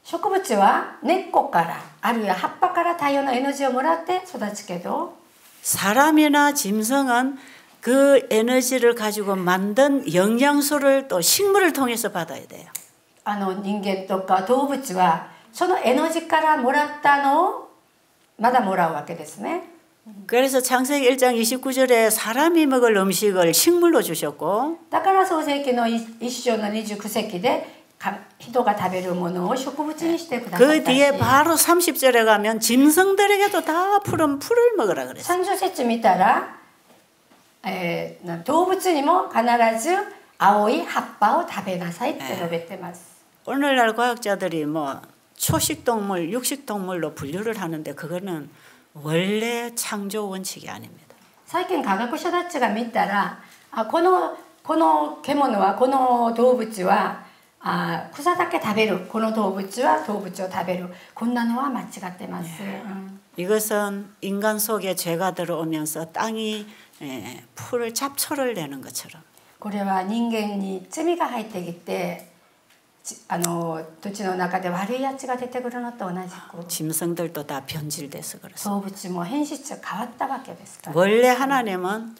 植物は根っこからあるいは葉っぱから太陽のエネルギーをもらって育つけど 사람이나 짐승은 그 에너지를 가지고 만든 영양소를 또 식물을 통해서 받아야 돼요. 人間とか動物はそのエネルギーからもらったのをまだもらうわけですね。 그래서 창세기 1장 29절에 사람이 먹을 음식을 식물로 주셨고 だから創世記の1章の29節で人が食べるものを植物にしてくださったし 그 뒤에 바로 30절에 가면 짐승들에게도 다 푸른 풀을 먹으라 그랬어요. 30節見たら、動物にも必ず青い葉っぱを食べなさいって述べてます。 오늘날 과학자들이 뭐 초식동물, 육식동물로 분류를 하는데 그거는 원래 창조 원칙이 아닙니다. 最近科学者たちが見たらこの獣はこの動物は草だけ食べるこの動物は動物を食べるこんなのは間違ってます。 이것은 인간 속에 죄가 들어오면서 땅이 풀을 잡초를 내는 것처럼 これは人間に罪が入ってきて土地の中で悪いやつが出てくるのと同じく 짐승들도 다 변질돼서 그렇습니다. 動物も変質が変わったわけですから。 원래 하나님은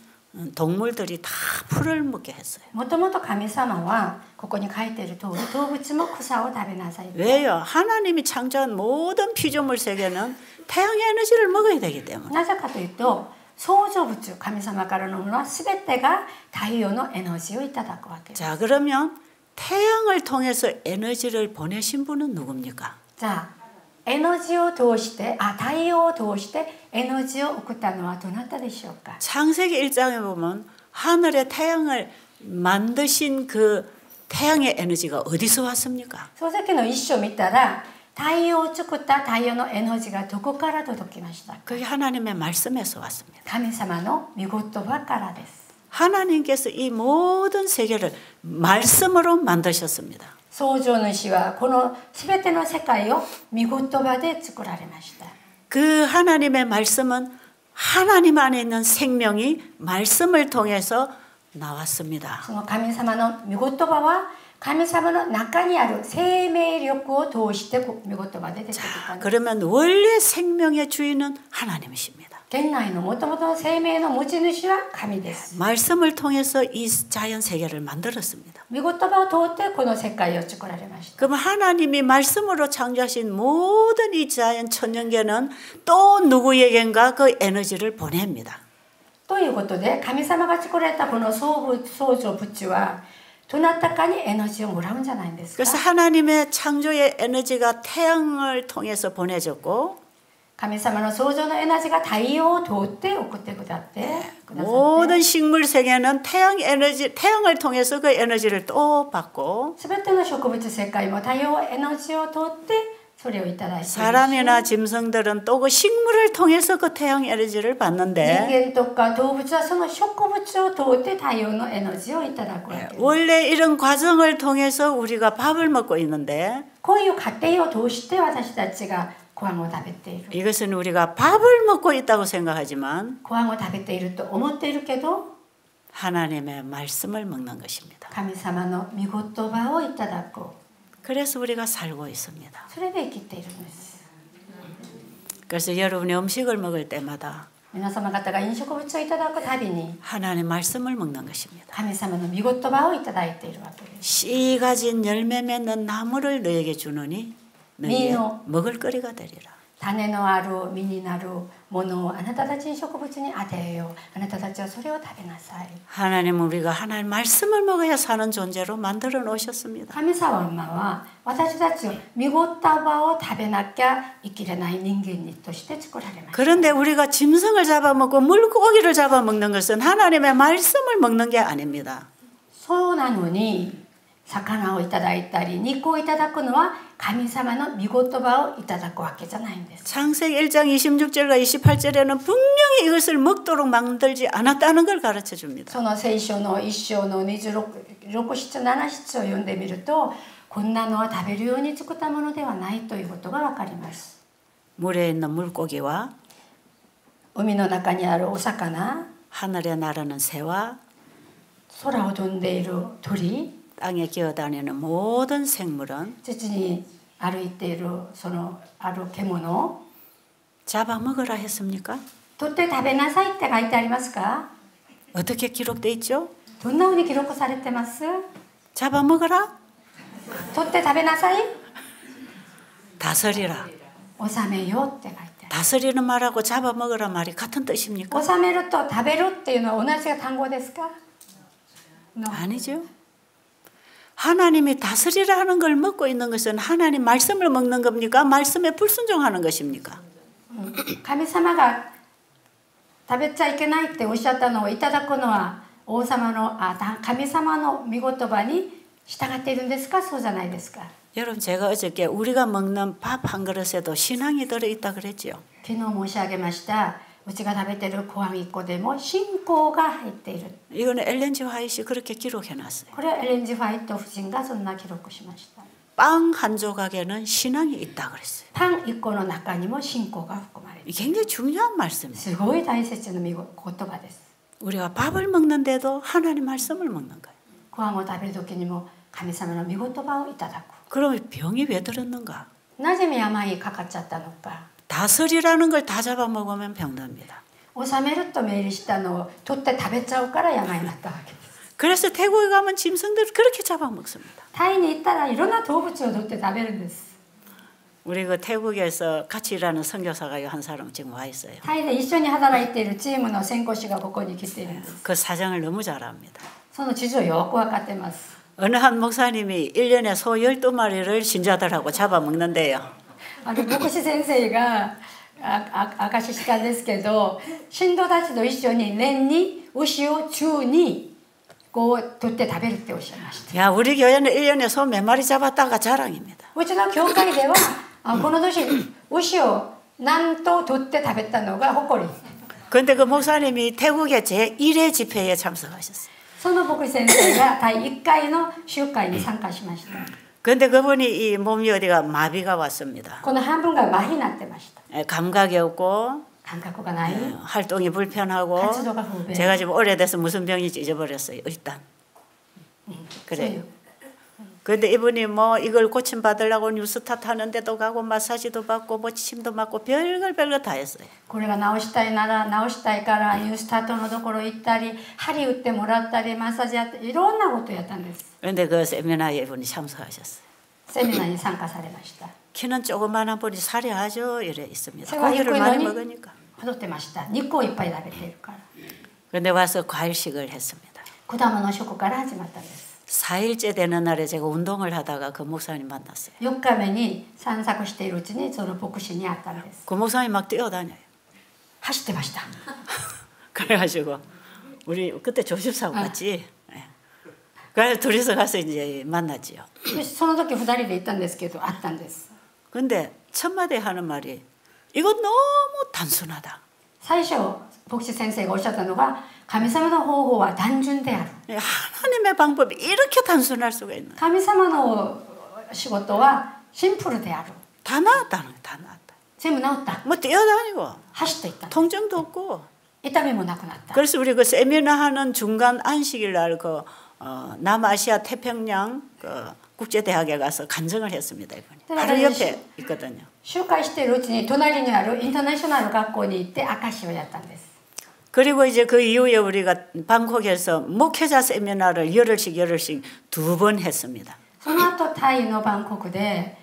동물들이 다 풀을 먹게 했어요. もともと神様はここに書いている通り動物も草を食べなさい。 왜요? 하나님이 창조한 모든 피조물 세계는 태양 에너지를 먹어야 되기 때문에. なぜかというと創造物神様からのものは全てが太陽のエネルギーをいただくわけです。 자, 그러면 태양을 통해서 에너지를 보내신 분은 누굽니까? じゃあエネルギーを通して太陽を通してエネルギーを送ったのはどなたでしょうか。 창세기 1장에 보면 하늘의 태양을 만드신 그 태양의 에너지가 어디서 왔습니까? 創世記の一章見たら太陽を作った太陽のエネルギーがどこから届きましたか。 그게 하나님의 말씀에서 왔습니다. 神様の御言葉からです。 하나님께서 이 모든 세계를 말씀으로 만드셨습니다. 創造主はこのすべての世界を御言葉で作られました。 그 하나님의 말씀은 하나님 안에 있는 생명이 말씀을 통해서 나왔습니다. その神様の御言葉は神様の中にある生命力を通して御言葉で出てきたんです。 그러면 원래 생명의 주인은 하나님이십니다. 現内のもともとの生命の持ち主は神です。 말씀을 통해서 이 자연 세계를 만들었습니다. 御言葉を通ってこの世界を作られました。 그럼 하나님이 말씀으로 창조하신 모든 이 자연 천연계는 또 누구에겐가 그 에너지를 보냅니다. ということで神様が作られたこの創造物はどなたかにエナジーをもらうんじゃないんですか。 그래서 하나님의 창조의 에너지가 태양을 통해서 보내졌고 神様の創造のエナジーが太陽を通って送ってくださって 모든 식물 세계는 태양을 통해서 그 에너지를 또 받고 すべての植物世界も太陽エナジーを通ってそれをいただいているし 사람이나 짐승들은 또 그 식물을 통해서 그 태양 에너지를 人 받는데 間とか動物はその植物を通って太陽のエナジーをいただくわけです。 원래 이런 과정을 통해서 우리가 밥을 먹고 있는데 こういう過程を通して私たちがご飯を食べている。 이것은 우리가 밥을 먹고 있다고 생각하지만 ご飯を食べていると思っているけど 하나님의 말씀을 먹는 것입니다. 神様の御言葉をいただく。 그래서 우리가 살고 있습니다. それで生きているんです。 그래서 여러분이 음식을 먹을 때마다 皆様方が飲食物をいただくたびに 하나님의 말씀을 먹는 것입니다. 神様の御言葉をいただいているわけです。 씨 가진 열매 맺는 나무를 너에게 주노니 너희의 먹을 거리가 되리라. 種のある実になるものをあなたたちに植物に与えよう。あなたたちはそれを食べなさい。 하나님은 우리가 하나님 말씀을 먹어야 사는 존재로 만들어 놓으셨습니다. 神様は私たちを御言葉を食べなきゃ生きれない人間として作られました。 그런데 우리가 짐승을 잡아먹고 물고기를 잡아먹는 것은 하나님의 말씀을 먹는 게 아닙니다. そうなのに魚をいただいたり肉をいただくのは神様の御言葉をいただくわけじゃないんです。 창세기 1장 26절과 28절에는 분명히 이것을 먹도록 만들지 않았다는 걸 가르쳐 줍니다. その聖書の1章の26節7節を読んでみるとこんなのは食べるように作ったものではないということがわかります。 물에 있는 물고기와 海の中にあるお魚、 하늘에 나르는 새와 空を飛んでいる鳥、 땅에 기어다니는 모든 생물은 土に歩いているそのある獣、 잡아먹으라 했습니까? 取って食べなさいって書いてありますか？ 어떻게 기록돼 있죠? どんなふうに記録されてます？ 잡아먹으라? 取って食べなさい？ 다스리라. 収めようって書いてある。 다스리는 말하고 잡아먹으라 말이 같은 뜻입니까? 収めると食べるっていうのは同じ単語ですか？ 아니죠. 하나님이 다스리라 하는 걸 먹고 있는 것은 하나님 말씀을 먹는 겁니까? 말씀에 불순종하는 것입니까? 神様が食べちゃいけないっておっしゃったのをいただくのは神様の御言葉に従っているんですか？そうじゃないですか？ 여러분 제가 어저께 우리가 먹는 밥 한 그릇에도 신앙이 들어있다 그랬죠. 昨日申し上げました。うちが食べてるご飯1個でも信仰が入っている。 이거는 엘렌 G 화이트이 그렇게 기록해놨어요. これはエレンジ・ファイト夫人がそんな記録しました。 빵 한 조각에는 신앙이 있다 그랬어요. パン1個の中にも信仰が含まれている。 굉장히 중요한 말씀이에요. すごい大切な言葉です。 우리가 밥을 먹는데도 하나님 말씀을 먹는 거예요. ご飯を食べる時にも神様の御言葉をいただく。 그러면 병이 왜 들었는가? なぜ病にかかっちゃったのか。 다스리라는 걸 다 잡아먹으면 병납니다. 収めると命令したのを取って食べちゃうから病になったわけです。 그래서 태국에 가면 짐승들을 그렇게 잡아먹습니다. タイに行ったらいろんな動物を取って食べるんです。 우리 그 태국에서 같이 일하는 선교사가 한 사람 지금 와 있어요. タイで一緒に働いているチームの宣講師がここに来ているんです。 그 사정을 너무 잘 압니다. その事情よく分かってます。 어느 한 목사님이 1년에 소 12마리를 신자들하고 잡아먹는데요. 牧師先生が証ししたんですけど、信徒たちと一緒に年に牛を中にこう取って食べるっておっしゃいました。 야, 우리 교회는 1년에 소 몇 마리 잡았다가 자랑입니다. うちの教会ではこの年牛を何頭取って食べたのが誇り。 그런데 그 목사님이 태국의 제1회 집회에 참석하셨어요. その牧師先生が第1回の集会に参加しました。 그런데 그분이 이 몸이 어디가 마비가 왔습니다. この半分が麻痺になってました。 감각이 없고 感覚がない。 활동이 불편하고 활동가 불편. 제가 지금 오래돼서 무슨 병인지 잊어버렸어요. 일단 그래요. 근데 이분이 뭐 이걸 고침 받으려고 뉴스타트 하는데도 가고 마사지도 받고 뭐 침도 맞고 별걸 다 했어요. これが直したいなら直したいからニュースタートのところ行ったり針打ってもらったりマッサージやっていろんなことやったんです。 그런데 그 세미나에 이분이 참석하셨어요. セミナーに参加されました。 키는 조그만한 분이 살이 아주 이래 있습니다. 背は低 고기를 いの 많이 に 먹으니까. 太ってました。肉をいっぱい食べているから。 그런데 와서 과일식을 했습니다. 果物食から始まったんです。 4일째 되는 날에 제가 운동을 하다가 그 목사님 만났어요. 4日目に散策しているうちにその牧師に会ったんです。 그 목사님 막 뛰어다녀요. 走ってました。 그래가지고 우리 그때 조집사고 같이. 예. 그래서 둘이서 가서 이제 만났지요. その時2人で行ったんですけど会ったんです。 근데 첫 마디 하는 말이 이거 너무 단순하다. 最初牧師先生がおっしゃったのが神様の方法は単純である。 하나님의 방법이 이렇게 단순할 수가 있나? 神様の仕事はシンプルである。 다 나았다는 거야, 다 나았다. 全部治った。 뭐 뛰어다니고 走っていった。 통증도 없고. 痛みもなくなった。 그래서 우리 그 세미나 하는 중간 안식일 날 그 남아시아 태평양 그 국제대학에 가서 간증을 했습니다. 이분이. 바로 옆에 있거든요. 集会しているうちに隣にあるインターナショナル学校に行って証しをやったんです。 그리고 이제 그 이후에 우리가 방콕에서 목회자 세미나를 열흘씩 2번 했습니다. その後タイのバンコクで、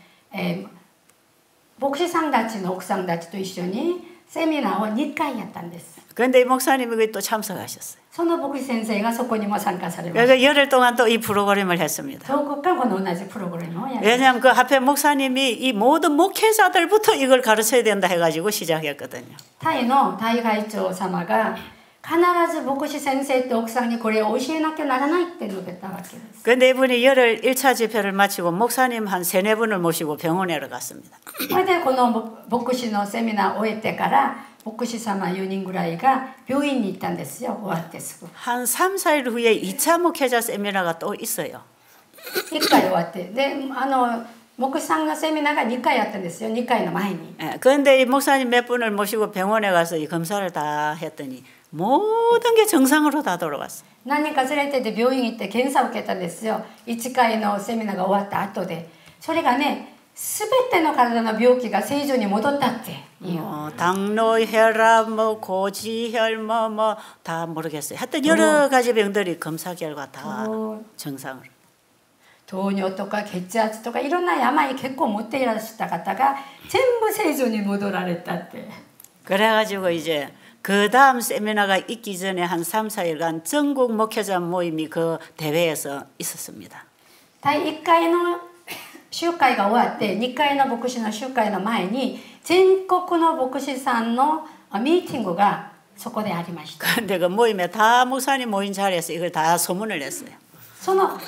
牧師さんたちの奥さんたちと一緒にセミナーを2回やったんです。 그런데 이 목사님이 거기 또 참석하셨어요. その牧師先生がそこにも参加されました。 그래서 열흘 동안 또 이 프로그램을 했습니다. 10日間この同じプログラムをやりました。 왜냐하면 그 앞에 목사님이 이 모든 목회자들부터 이걸 가르쳐야 된다 해가지고 시작했거든요. タイのタイ会長様が必ず牧師先生と奥さんにこれを教えなきゃならないって述べたわけです。 그런데 이분이 열흘 1차 집회를 마치고 목사님 한 3-4분을 모시고 병원에 갔습니다. それでこの牧師のセミナーを終えてから牧師様4人ぐらいが病院に行ったんですよ。終わってすぐ。 한 3-4일 후에 2차 목회자 세미나가 또 있어요. 1回終わってで牧師さんのセミナーが2回あったんですよ。2回の前に。 예, 그런데 이 목사님 몇 분을 모시고 병원에 가서 이 검사를 다 했더니 모든 게 정상으로 다 돌아갔어요. 何人か連れてって病院に行って検査を受けたんですよ。1回のセミナーが終わった後で。それがね、すべての体の病気が正常に戻ったって。 당뇨, 혈압, 뭐 고지혈, 뭐 다 모르겠어요. 하여튼 여러 가지 병들이 검사 결과 다 정상으로. 糖尿とか血圧とかいろんな病結構持っていらした方が全部正常に戻られたって。 그래가지고 이제 그 다음 세미나가 있기 전에 한 3-4일간 전국 목회자 모임이 그 대회에서 있었습니다. 第1回の集会が終わって2回の牧師の集会の前に全国の牧師さんのミーティングがそこでありました。 그런데 그 모임에 다 목사님 모인 자리에서 이걸 다 소문을 냈어요. その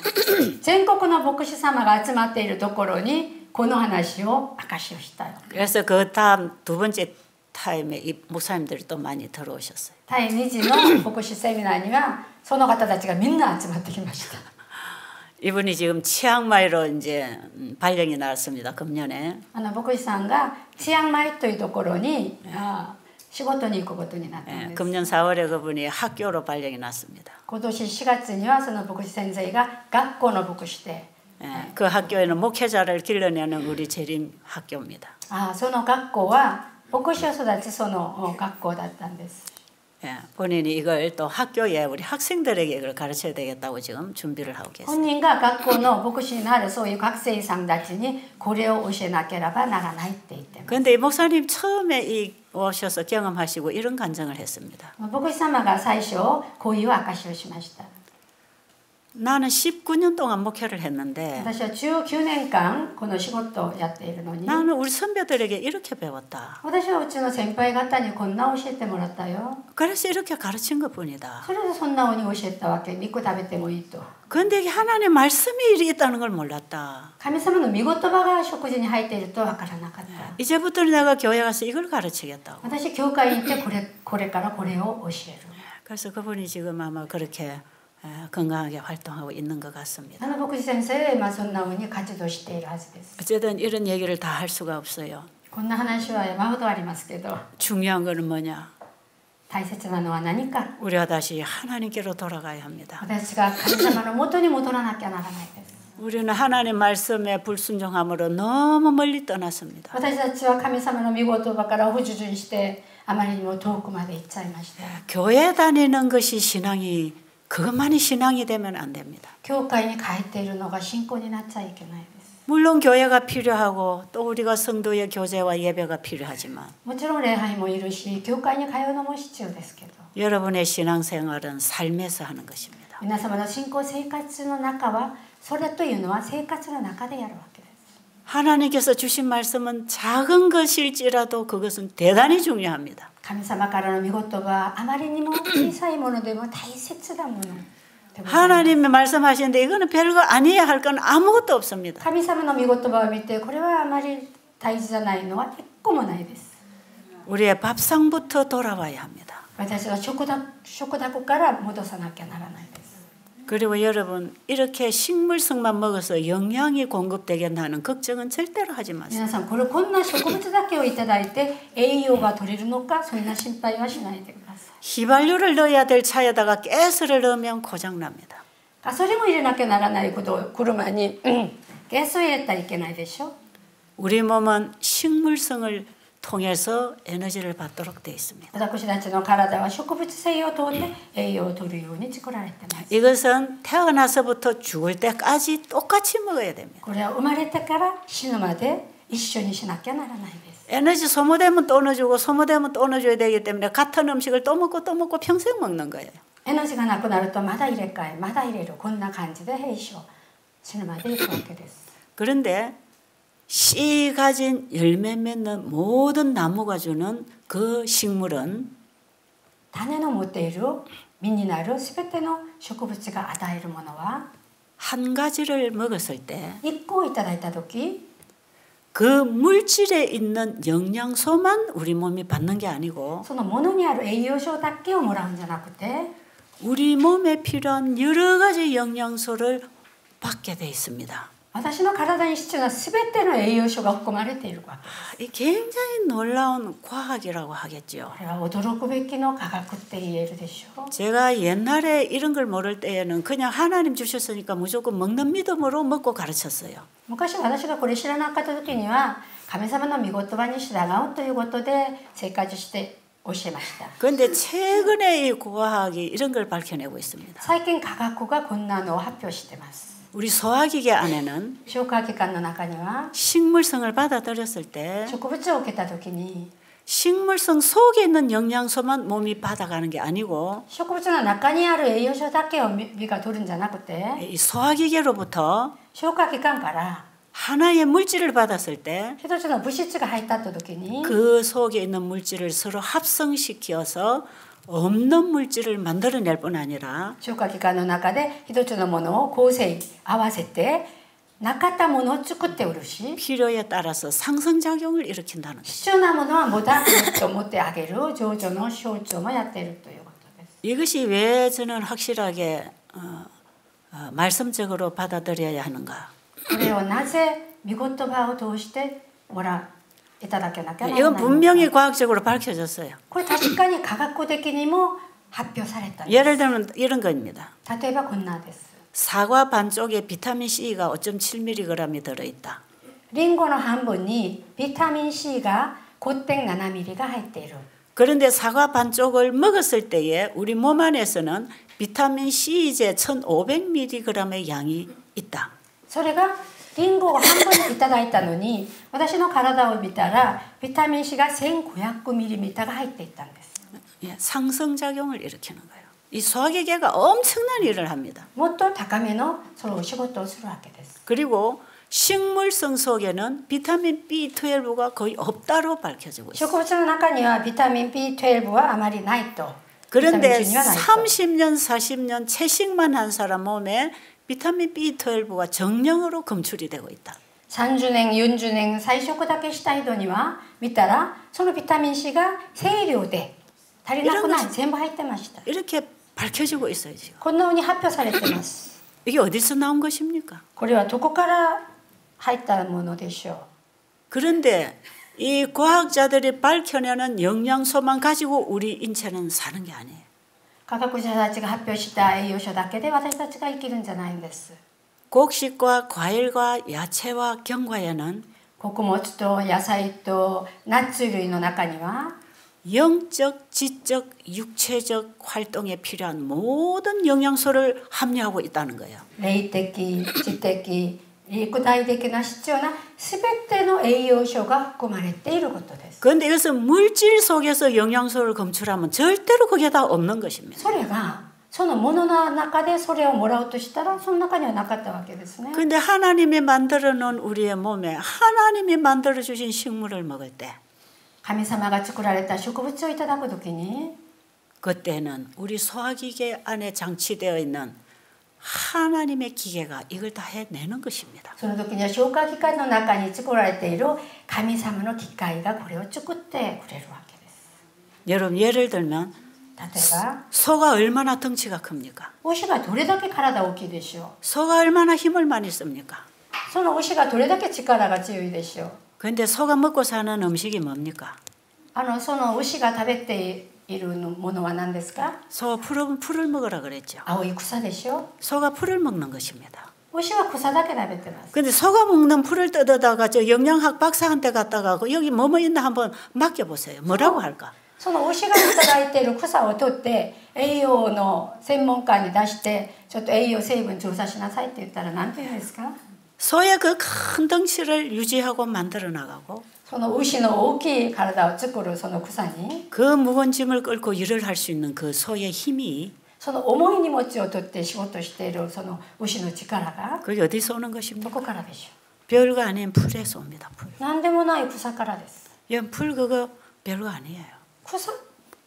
全国の牧師様が集まっているところにこの話を証しをしたよ。 그래서 그 다음 2번째 타임에 이 목사님들이 또 많이 들어오셨어요. 第2次の牧師セミナーにはその方たちがみんな集まってきました。 이분이 지금 치앙마이로 이제 발령이 나왔습니다. 금년에. 牧師さんがチアンマイというところに仕事に行くことになったんです。 금년 4월에 그분이 학교로 발령이 났습니다. 今年4月にはその牧師先生が学校の牧師で、 그 학교에는 목회자를 길러내는 우리 재림 학교입니다. その学校は牧師を育つその学校だったんです。 본인이 이걸 또 학교에 우리 학생들에게 이걸 가르쳐야 되겠다고 지금 준비를 하고 계세요. 本人が学校の牧師になるそういう学生さんたちにこれを教えなければならないって言ってます。 그런데 이 목사님 처음에 오셔서 경험하시고 이런 간증을 했습니다. 牧師様が最初こういう証しをしました。 나는 19년 동안 목회를 했는데 私は19年間この仕事をやっているのに 나는 우리 선배들에게 이렇게 배웠다. 私はうちの先輩方にこんな教えてもらったよ。 그래서 이렇게 가르친 것뿐이다. それでそんなふうに教えたわけ。肉食べてもいいと。 그런데 이게 하나님의 말씀이 일이 있다는 걸 몰랐다. 神様の御言葉が食事に入っているとは分からなかった。 이제부터는 내가 교회 가서 이걸 가르치겠다고. 私教会に行ってこれからこれを教える。 그래서 그분이 지금 아마 그렇게 건강하게 활동하고 있는 것 같습니다. 牧師先生はそんなふうに活動しているはずです。 어쨌든 이런 얘기를 다 할 수가 없어요. こんな話は山ほどありますけど、 중요한 것은 뭐냐? 大切なのは何か。 우리가 다시 하나님께로 돌아가야 합니다. 私が神様の元に戻らなきゃならないです。 우리는 하나님 말씀에 불순종함으로 너무 멀리 떠났습니다. 私たちは神様の御言葉から不従順してあまりにも遠くまで行っちゃいました。 교회 다니는 것이 신앙이 그것만이 신앙이 되면 안 됩니다. 教会に帰っているのが信仰になっちゃいけないです。 물론 교회가 필요하고 또 우리가 성도의 교제와 예배가 필요하지만 もちろん礼拝もいるし、教会に通うのも必要ですけど、 여러분의 신앙생활은 삶에서 하는 것입니다. 皆様の信仰生活の中は、それというのは生活の中でやるわけです。 하나님께서 주신 말씀은 작은 것일지라도 그것은 대단히 중요합니다. 神様からの御言葉はあまりにも小さいものでも大切なものでございます。 하나님이 말씀하시는데 이거는 별거 아니야 할 건 아무것도 없습니다. 神様の御言葉を見てこれはあまり大事じゃないのは一個もないです。 우리의 밥상부터 돌아와야 합니다. 私は食卓から戻さなきゃならないです。 그리고 여러분 이렇게 식물성만 먹어서 영양이 공급되겠다는 걱정은 절대로 하지 마세요. 皆さんこんな植物だけをいただいて栄養が取れるのか、そんな心配はしないでください。 휘발유를 넣어야 될 차에다가 가스를 넣으면 고장납니다. ガソリンも入れなきゃならないことを車にガスを入れたらいけないでしょ。 우리 몸은 식물성을 통해서 에너지를 받도록 되어 있습니다. 私たちの体は植物性を通って栄養を取るように作られています。 이것은 태어나서부터 죽을 때까지 똑같이 먹어야 됩니다. これは生まれてから死ぬまで一緒にしなきゃならないです。 에너지 소모되면 또 넣어주고 소모되면 또 넣어줘야 되기 때문에 같은 음식을 또 먹고 평생 먹는 거예요. エ너지がなくなるとまだ入れ替え、まだ入れる、こんな感じで兵士を死ぬまでいくわけです。 그런데 씨 가진 열매 맺는 모든 나무가 주는 그 식물은 種の持っている実になるすべての植物が与えるものは、 한 가지를 먹었을 때 一個をいただいたとき、 그 물질에 있는 영양소만 우리 몸이 받는 게 아니고 そのものにある栄養素だけをもらうんじゃなくて、 우리 몸에 필요한 여러 가지 영양소를 받게 돼 있습니다. 私の体に必要なすべての栄養素が含まれているわけです。 이 굉장히 놀라운 과학이라고 하겠죠. これは驚くべきの科学って言えるでしょう。 제가 옛날에 이런 걸 모를 때에는 그냥 하나님 주셨으니까 무조건 먹는 믿음으로 먹고 가르쳤어요. 昔私がこれ知らなかった時には、神様の御言葉に従うということで生活して教えました。 그런데 최근에 이 과학이 이런 걸 밝혀내고 있습니다. 最近科学がこんなのを発表してます。 우리 소화기계 안에는 消化器官の中には 식물성을 받아들였을 때 植物を受けた時に 식물성 속에 있는 영양소만 몸이 받아가는 게 아니고 植物の中にある栄養素だけを身が取るんじゃなくて、 이 소화기계로부터 消化器官から 하나의 물질을 받았을 때 一つの物質が入った時に 그 속에 있는 물질을 서로 합성시켜서 없는 물질을 만들어낼 뿐 아니라 消化器官の中で一つのものを構成合わせてなかったものを作っておるし、 필요에 따라서 상승작용을 일으킨다는 거죠. 必要なものはもたっと持ってあげる上場の象徴もやっているということです。 이것이 왜 저는 확실하게 말씀적으로 받아들여야 하는가? これをなぜ御言葉を通していただけなきゃならない 이건 のか。 분명히 과학적으로 밝혀졌어요. これ確かに科学的にも発表されたんです。 예를 들면 이런 겁니다. 例えばこんなです。 사과 반 쪽에 비타민 C가 5.7mg이 들어있다. リンゴの半分にビタミン C が 5.7mg が入っている。 그런데 사과 반 쪽을 먹었을 때에 우리 몸 안에서는 비타민 C제 1,500mg의 양이 있다. それがリンゴを半分にいただいたのに、私の体を見たらビタミン C が 1500mg が入っていったんです。 상승작용을 일으키는 거예요. 이 소화기계가 엄청난 일을 합니다. もっと高めのその仕事をするわけです。 그리고 식물성 속에는 비타민 B12가 거의 없다로 밝혀지고 있어요. 植物の中にはビタミン B12 はあまりないと。 그런데 30년, 40년 채식만 한 사람 몸에 비타민 B12가 정령으로 검출이 되고 있다. 30年、40年菜食だけした人には見たらそのビタミン C が清涼で足りなくない全部入ってました。 이렇게 밝혀지고 있어요 지금. こんなふうに発表されてます。 이게 어디서 나온 것입니까? これはどこから入ったものでしょう。 그런데 이 과학자들이 밝혀내는 영양소만 가지고 우리 인체는 사는 게 아니에요. 科学者たちが発表した栄養素だけで私たちが生きるんじゃないんです。 곡식과 과일과 야채와 견과에는 穀物と野菜とナッツ類の中には 영적, 지적, 육체적 활동에 필요한 모든 영양소를 함유하고 있다는 거예요. 霊的、知的、肉体的な必要な全ての栄養素が含まれていることです。 그런데 여기서 물질 속에서 영양소를 검출하면 절대로 그게 다 없는 것입니다. それがそのものの中でそれをもらおうとしたらその中にはなかったわけですね。 그런데 하나님이 만들어 놓은 우리의 몸에 하나님이 만들어 주신 식물을 먹을 때 神様が作られた植物をいただくときに 그때는 우리 소화기계 안에 장치되어 있는 하나님의 기계가 이걸 다 해내는 것입니다. その時には消化器官の中に作られている神様の機械がこれを作ってくれるわけです。 여러분 예를 들면 例えば 소가 얼마나 덩치가 큽니까? 牛がどれだけ体大きいでしょう。 소가 얼마나 힘을 많이 씁니까? その牛がどれだけ力が強いでしょう。 그런데 소가 먹고 사는 음식이 뭡니까? その牛が食べているものは何ですか？ 소 풀을 먹으라 그랬죠. 青い草でしょ。 소가 풀을 먹는 것입니다. 牛は草だけ食べてます。 근데 소가 먹는 풀을 뜯어다가 저 영양학 박사한테 갔다가 여기 뭐뭐 있나 한번 맡겨보세요. 뭐라고 할까? その牛がいただいている草を取って栄養の専門家に出してちょっと栄養成分調査しなさいって言ったら何て言うんですか？ 소의 그 큰 덩치를 유지하고 만들어 나가고 その牛の大きい体を作るその草に 그 무거운 짐을 끌고 일을 할 수 있는 그 소의 힘이 その重い荷物を取って仕事しているその牛の力が 그게 어디서 오는 ど 것입니까? こからでしょ 별거 아닌 풀에서 옵니다. 풀. う？何でもない草からです。 풀 그거 별거 아니에요. 草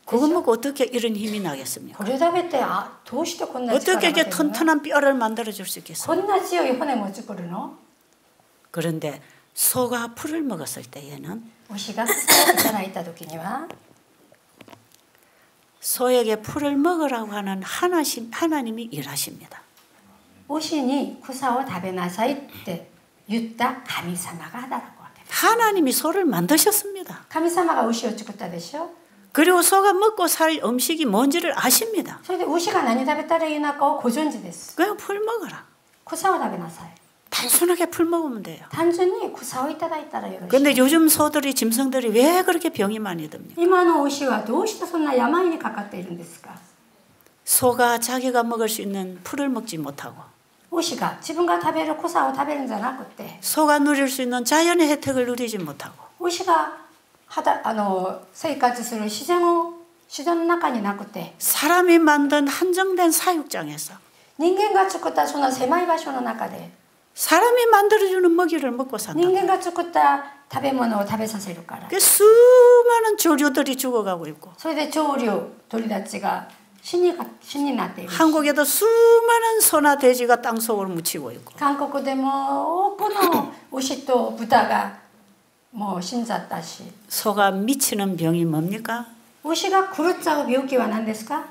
그거 먹고 어떻게 이런 힘이 나겠습니까? これ食べてどうしてこんな力 어떻게 が出 이게 るの？ 튼튼한 뼈를 만들어 줄 수 있겠어요? こんな強い骨も作るの？ 그런데 소가 풀을 먹었을 때에는 牛が草をいただいた時には 소에게 풀을 먹으라고 하는 하나님이 일하십니다. 牛に草を食べなさいって言った神様が働くわけです。 하나님이 소를 만드셨습니다. 神様が牛を作ったでしょ。 그리고 소가 먹고 살 음식이 뭔지를 아십니다. それで牛が何食べたらいいのかをご存知です。 그냥 풀 먹어라. 草を食べなさい。 단순하게 풀 먹으면 돼요. 単純に草をいただいたらよろしい。 근데 요즘 소들이 짐승들이 왜 그렇게 병이 많이 듭니까? 今の牛はどうしてそんな病にかかっているんですか？ 소가 자기가 먹을 수 있는 풀을 먹지 못하고 牛が自分が食べる草を食べるんじゃなくて 소가 누릴 수 있는 자연의 혜택을 누리지 못하고 牛が生活する自然の中になくて 사람이 만든 한정된 사육장에서 人間が作ったその狭い場所の中で 사람이 만들어주는 먹이를 먹고 산다. 人間が作った食べ物を食べさせるから 그 수많은 조류들이 죽어가고 있고 それで鳥類鳥たちが死になっているし 한국에도 수많은 소나 돼지가 땅속으로 묻히고 있고 韓国でも多くの牛と豚がもう死んじゃったし 소가 미치는 병이 뭡니까? 牛が狂っちゃう病気は何ですか？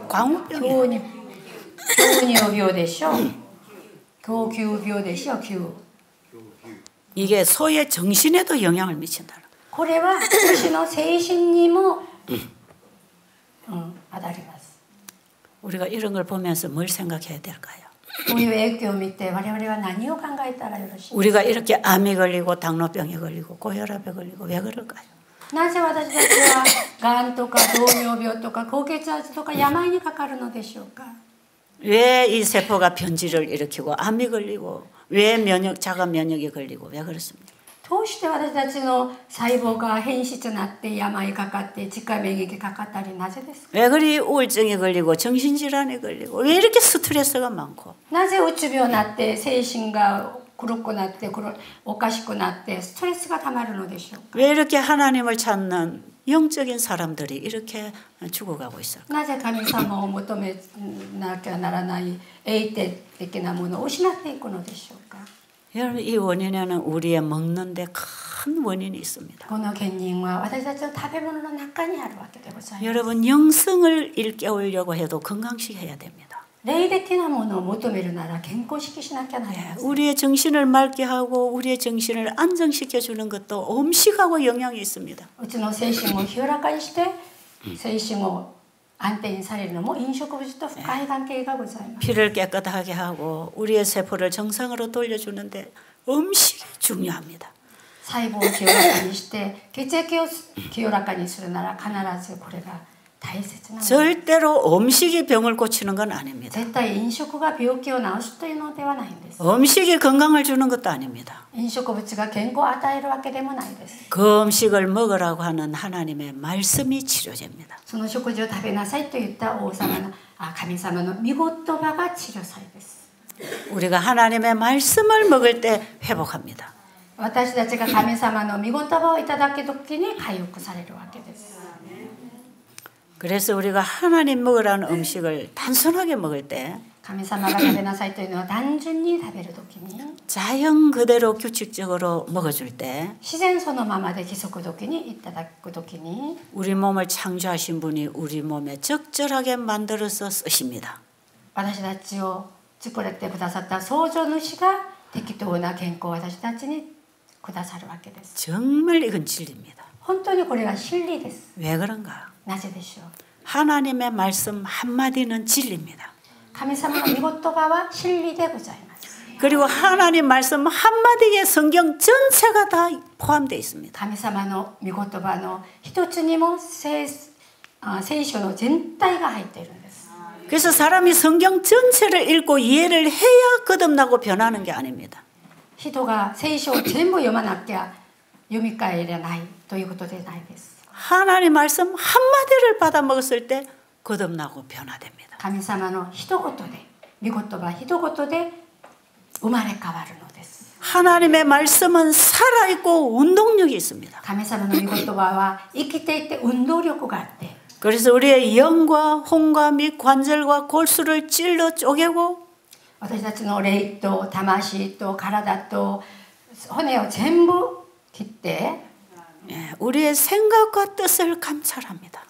광우병이에요. 糖尿病でしょ。糖球病でしょ。球 이게 소의 정신에도 영향을 미친다. これは牛の精神にも当たります。 우리가 이런 걸 보면서 뭘 생각해야 될까요? こういう影響を見て我々は何を考えたらよろしい？ 우리가 이렇게 암에 걸리고 당뇨병에 걸리고 고혈압에 걸리고 왜 그럴까요? なぜ私たちはがんとか糖尿病とか高血圧とか病にかかるのでしょうか？ 왜 이 세포가 변질을 일으키고 암이 걸리고 왜 자가 면역이 걸리고 왜 그렇습니까? どうして私たちの細胞が変質になって病かかって自家免疫かかったりなぜですか？ 왜 그리 우울증에 걸리고 정신질환에 걸리고 왜 이렇게 스트레스가 많고 なぜうつ病になって精神が黒くなっておかしくなってストレスがたまるのでしょうか？ 왜 이렇게 하나님을 찾는 영적인 사람들이 이렇게 죽어가고 있어요? なぜ神様を求めなきゃならない永定的なものを失っていくのでしょうか？ 여러분 이 원인에는 우리의 먹는데 큰 원인이 있습니다. この原因は私たちの食べ物の中にあるわけでございます。 여러분 영성을 일깨우려고 해도 건강식 해야 됩니다. 霊的なものを求めるなら健康式しなきゃなりません。 우리의 정신을 맑게 하고 우리의 정신을 안정시켜 주는 것도 음식하고 영향이 있습니다. うちの精神を清らかにして精神を安定にされるのも飲食物と深い関係がございます。 피를 깨끗하게 하고 우리의 세포를 정상으로 돌려주는데 음식이 중요합니다. 細胞を清らかにして血液を清らかにするなら必ずこれが大切なのです。 절대로 음식이 병을 고치는 건 아닙니다. 絶対飲食が病気を治すというのではないんです。 음식이 건강을 주는 것도 아닙니다. 飲食物が健康を与えるわけでもないです。 그 음식을 먹으라고 하는 하나님의 말씀이 치료제입니다. その食事を食べなさいと言った神様の御言葉が治療祭です。 우리가 하나님의 말씀을 먹을 때 회복합니다. 私たちが神様の御言葉をいただくときに回復されるわけです。 그래서 우리가 하나님 먹으라는 음식을 단순하게 먹을 때 神様が食べなさいというのは単純に食べるときに 자연 그대로 규칙적으로 먹어줄 때 自然そのままで規則時にいただくときに 우리 몸을 창조하신 분이 우리 몸에 적절하게 만들어서 쓰십니다. 私たちを作ってくださった創造主が適当な健康を私たちにくださるわけです。 정말 이건 진리입니다. 本当にこれは真理です。 왜 그런가? なぜでしょう。 하나님의 말씀 한마디는 진리입니다. 神様の御言葉は真理でございます。 그리고 하나님 말씀 한마디에 성경 전체가 다 포함되어 있습니다. 神様の御言葉の一つにも聖書の全体が入っているんです。 그래서 사람이 성경 전체를 읽고 이해를 해야 거듭나고 변하는 게 아닙니다. 人が聖書を全部読まなきゃ読み替えれないということでないです。 하나님 말씀 한마디를 받아 먹었을 때 거듭나고 변화됩니다. 神様の一言で、御言葉一言で生まれ変わるのです。 하나님의 말씀은 살아있고 운동력이 있습니다. 神様の御言葉は生きていて運動力があって、 그래서 우리의 영과 혼과 및 관절과 골수를 찔러 쪼개고 私たちの霊と魂と体と骨を全部切って、 우리의 생각과 뜻을 감찰합니다.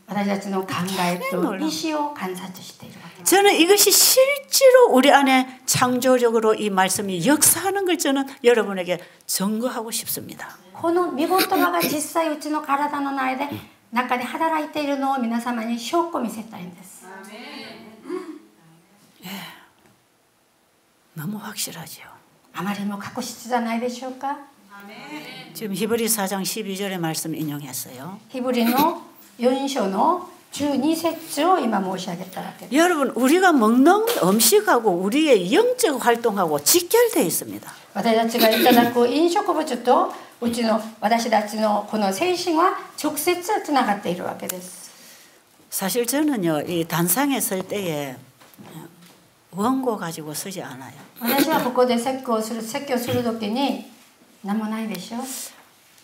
私たちの考えと意志を観察しているわけです。 저는 이것이 실제로 우리 안에 창조적으로 이 말씀이 역사하는 걸 저는 여러분에게 증거하고 싶습니다. この御言葉が実際うちの体の中で働いているのを皆様に証拠見せたいんです。 너무 확실하죠. あまりにも確実じゃないでしょうか。 지금 히브리 4장 12절의 말씀 인용했어요. ヒブリの4章の12節を今申し上げたわけです。 여러분 우리가 먹는 음식하고 우리의 영적 활동하고 직결되어 있습니다. 私たちがいただく飲食物と私たちのこの精神は直接つながっているわけです。 사실 저는요 이 단상에 설 때에 원고 가지고 쓰지 않아요. 私はここで説教する時に何もないでしょ。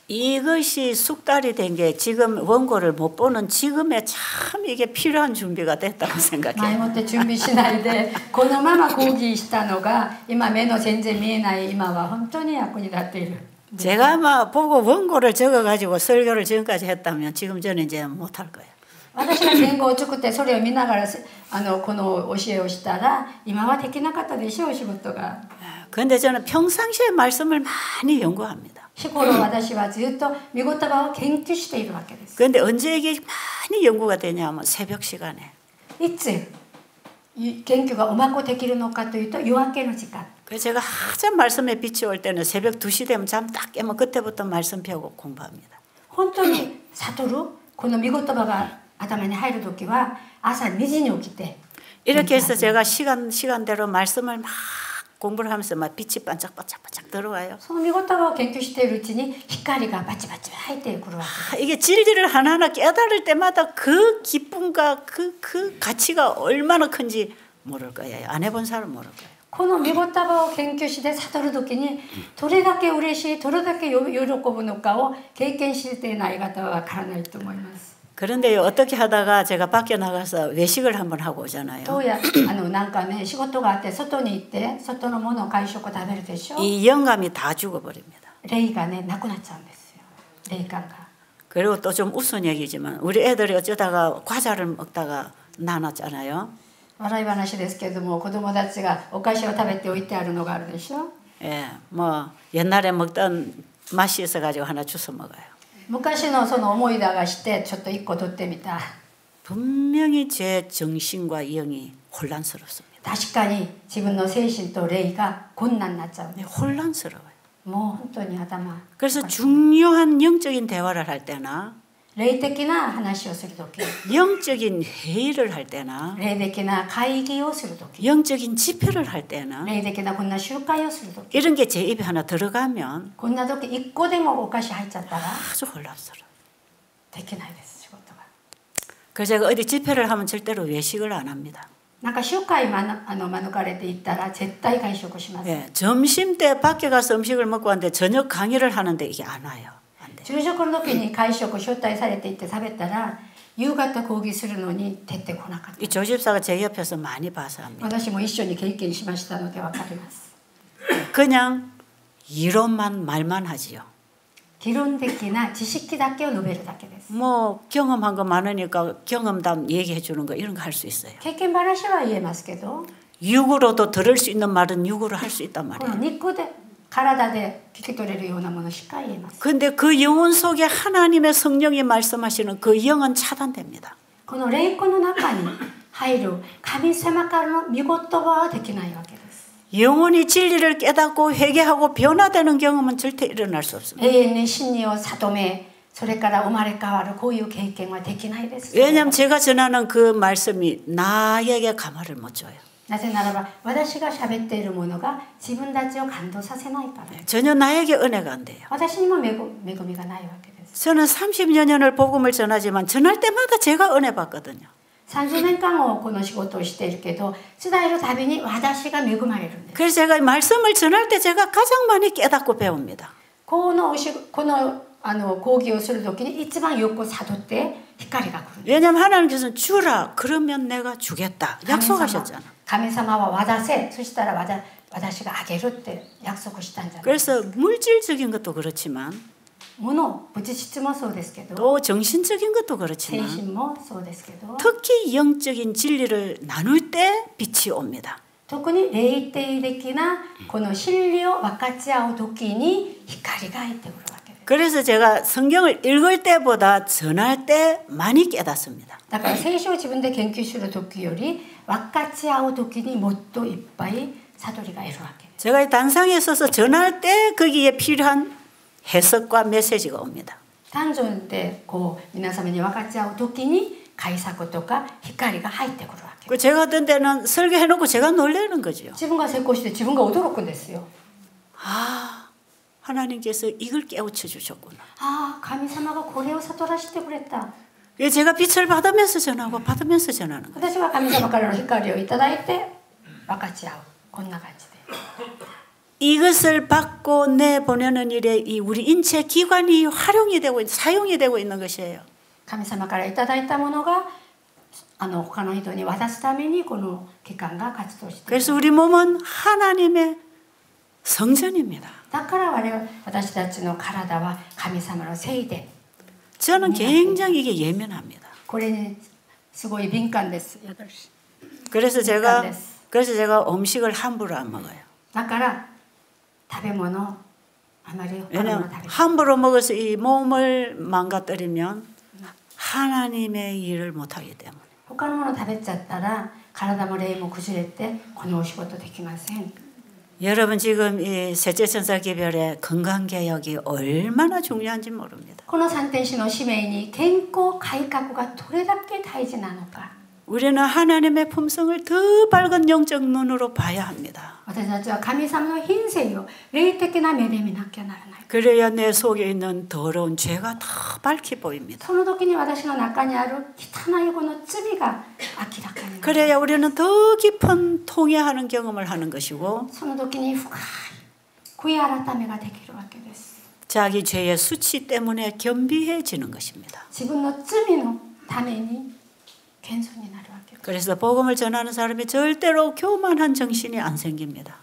이것이 숙달이 된 게 지금 원고를 못 보는 지금에 참 이게 필요한 준비가 됐다고 前 생각해요. もって準備しないでこのまま講義したのが今目の全然見えない今は本当に役に立っている。 제가 막 보고 원고를 적어가지고 설교를 지금까지 했다면 지금 저는 이제 못할 거예요. 私が言語を作ってそれを見ながらこの教えをしたら今はできなかったでしょう仕事が。 그런데 저는 평상시에 말씀을 많이 연구합니다. 日頃私はずっと御言葉を研究しているわけです。 그런데 언제 이게 많이 연구가 되냐면 새벽 시간에. いつ研究がうまくできるのかというと夜明けの時間。 그래서 제가 한참 말씀에 빛이 올 때는 새벽 2시 되면 잠 딱 깨면 그때부터 말씀 펴고 공부합니다. 本当に悟るこの御言葉が頭に入る時は朝2時に起きて 이렇게 해서 제가 시간대로 말씀을 막 공부를 하면서 막 빛이 반짝반짝 들어와요. その御言葉を研究しているうちに光がバチバチ入ってくるわけです。 이게 진리를 하나하나 깨달을 때마다 그 기쁨과 그 가치가 얼마나 큰지 모를 거예요. 안 해본 사람은 모를 거예요. この御言葉を研究して悟る時にどれだけ嬉しいどれだけ喜ぶのかを経験していない方はわからないと思います。 그런데요 어떻게 하다가 제가 밖에 나가서 외식을 한번 하고 오잖아요. どうやなんかね仕事があって外に行って外のものを外食を食べるでしょ。 이 영감이 다 죽어버립니다. 霊がねなくなっちゃうんですよ。霊感が。 그리고 또 좀 우스운 얘기지만 우리 애들이 어쩌다가 과자를 먹다가 나눴잖아요. 笑い話ですけれども子供たちがお菓子を食べて置いてあるのがあるでしょ。 예, 뭐 옛날에 먹던 맛이 있어가지고 하나 주워 먹어요. 昔のその思い出がしてちょっと1個取ってみた。 분명히 제 정신과 영이 혼란스럽습니다. 確かに自分の精神と霊が困難になっちゃうんです。 혼란스러워요. もう本当に頭 그래서 중요한 영적인 대화를 할 때나 霊的な話をするとき 영적인 회의를 할 때나 霊的な会議をするとき 영적인 집회를 할 때나 霊的なこんな集会をするとき 이런 게 제 입에 하나 들어가면 こんな時一個でもお菓子入っちゃったら 아주 혼란스러워요. できないです仕事が。 그래서 제가 어디 집회를 하면 절대로 외식을 안 합니다. なんか集会免れて行ったら絶対外食します。 예, 점심 때 밖에 가서 음식을 먹고 왔는데 저녁 강의를 하는데 이게 안 와요. 안 돼요. 昼食の時に会食招待されて行って食べたら夕方講義するのに出てこなかった。 이 조집사가 제 옆에서 많이 봐서 합니다. 私も一緒に経験しましたので分かります。 그냥 이론만 말만 하지요. 理論的な知識だけを述べるだけです。 뭐 경험한 거 많으니까 경험담 얘기해 주는 거 이런 거 할 수 있어요. 経験話は言えますけど 육으로도 들을 수 있는 말은 육으로 할 수 있단 この 말이에요. 肉で体で聞き取れるようなものしか言えます。 근데 그 영혼 속에 하나님의 성령이 말씀하시는 그 영은 차단됩니다. この霊魂の中に入る神様からの御言葉はできないわけです。 영혼이 진리를 깨닫고 회개하고 변화되는 경험은 절대 일어날 수 없습니다. 永遠に真理を悟めそれから生まれ変わるこういう経験はできないです。 왜냐하면 제가 전하는 그 말씀이 나에게 감화를 못 줘요. なぜならば私が喋っているものが自分たちを感動させないから。 전혀 나에게 은혜가 안 돼요. 私にも恵みがないわけです。 저는 30여 년을 복음을 전하지만 전할 때마다 제가 은혜 받거든요. 30年間もこの仕事をしているけど伝えるたびに私が恵まれるんです。 그래서 제가 말씀을 전할 때 제가 가장 많이 깨닫고 배웁니다. この講義をするときに一番よく悟って光が来るんです。 왜냐하면 하나님께서는 주라 그러면 내가 주겠다 약속하셨잖아. 神様は渡せそしたら私があげるって約束したんじゃない。 그래서 물질적인 것도 그렇지만 物物質もそうですけど 또 정신적인 것도 精 그렇지만 神もそうですけど 특히 영적인 진리를 나눌 때 빛이 옵니다. 特に霊的なこの真理を分かち合うときに光が入ってくるわけです。 그래서 제가 성경을 읽을 때보다 전할 때 많이 깨닫습니다. だから聖書を自分で研究するときより分かち合うときにもっといっぱい悟りが得るわけです。 제가 이 단상에 서서 전할 때 거기에 필요한 해석과 메시지가 옵니다. 単純でこう皆様に分かち合うときに解釈とか光が入ってくるわけです。 제가 어떤 때는 설교해놓고 제가 놀라는 거죠. 自分が成功して自分が驚くんですよ。 아, 하나님께서 이걸 깨우쳐 주셨구나. ああ、神様がこれを悟らせてくれた。 제가 빛을 받으면서 전하고 받으면서 전하는 거예요. 私は神様からの光をいただいて分かち合う。こんな感じで。 이것을 받고 내보내는 일에 이 우리 인체 기관이 활용이 되고 사용이 되고 있는 것이에요. 神様からいただいたものが他の人に渡すためにこの機関が活動している。 그래서 우리 몸은 하나님의 성전입니다. だから私たちの体は神様の聖殿。 저는 굉장히 이게 예민합니다. これにすごい敏感です。 그래서 제가 음식을 함부로 안 먹어요. だから食べ物あまり他のもの 왜냐하면 食べない。 함부로 먹어서 이 몸을 망가뜨리면 하나님의 일을 못하기 때문에. 他のもの食べちゃったら体も霊も崩れてこのお仕事できません。 여러분 지금 이 셋째 천사 기별의 건강 개혁이 얼마나 중요한지 모릅니다. この三天使の使命に健康改革がどれだけ大事なのか。 우리는 하나님의 품성을 더 밝은 영적 눈으로 봐야 합니다. 私たちは神様の品性を霊的な目で見なきゃならない。 그래야 내 속에 있는 더러운 죄가 더 밝게 보입니다. その時に私の中にある汚いこの罪が明らかになる。 그래야 우리는 더 깊은 통회하는 경험을 하는 것이고 その時に深い悔い改めができるわけです。 자기 죄의 수치 때문에 겸비해지는 것입니다. 自分の罪のために謙遜になるわけです。 그래서 복음을 전하는 사람이 절대로 교만한 정신이 안 생깁니다.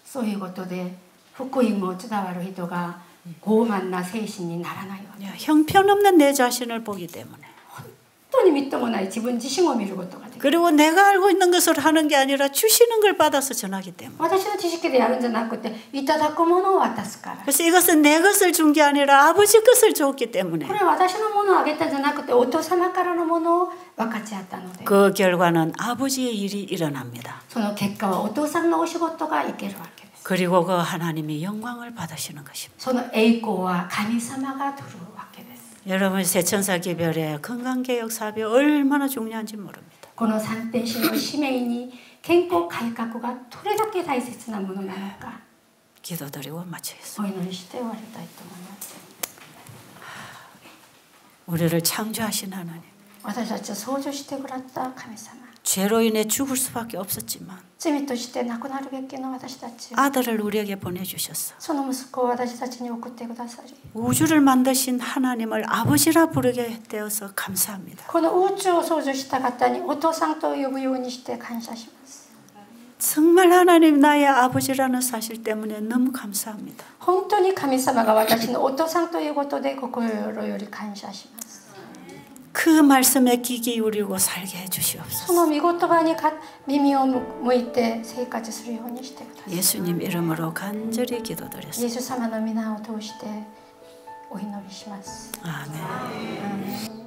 そういうことで福音を伝わる人が傲慢な精神にならないわけです。 형편없는 내 자신을 보기 때문에 本当にみっともない自分自身を見ることができる。 그리고 내가 알고 있는 것을 하는 게 아니라 주시는 걸 받아서 전하기 때문에. 私の知識でやるんじゃなくていただくものを渡すから。 그래서 이것은 내 것을 준 게 아니라 아버지 것을 줬기 때문에. これは私のものをあげたんじゃなくてお父様からのものを分かち合ったので。 그 결과는 아버지의 일이 일어납니다. その結果はお父さんのお仕事がいけるわけです。 그리고 그 하나님이 영광을 받으시는 것입니다. その栄光は神様が取るわけです。 여러분 새천사 기별의 건강개혁 사업이 얼마나 중요한지 모릅니다. この三天使の使命に健康改革がどれだけ大切なものなのか 기도드리고 마치겠습니다. お祈りして終わりたいと思います。 우리를 창조하신 하나님. 私たちを創造してくださった神様。 죄로 인해 죽을 수밖에 없었지만 罪として亡くなるべきの私たちを 아들을 우리에게 보내주셨어. その息子を私たちに送ってくださり 우주를 만드신 하나님을 아버지라 부르게 되어서 감사합니다. この宇宙を創造した方にお父さんと呼ぶようにして感謝します。 정말 하나님 나의 아버지라는 사실 때문에 너무 감사합니다. 本当に神様が私のお父さんということで心より感謝します。 그 말씀에 귀 기울이고 살게 해주시옵소서. その御言葉に耳を向いて生活するようにしてください。 예수님 이름으로 간절히 イエ 기도드렸습니다. ス様の皆を通してお祈りします。 아멘. アーメン。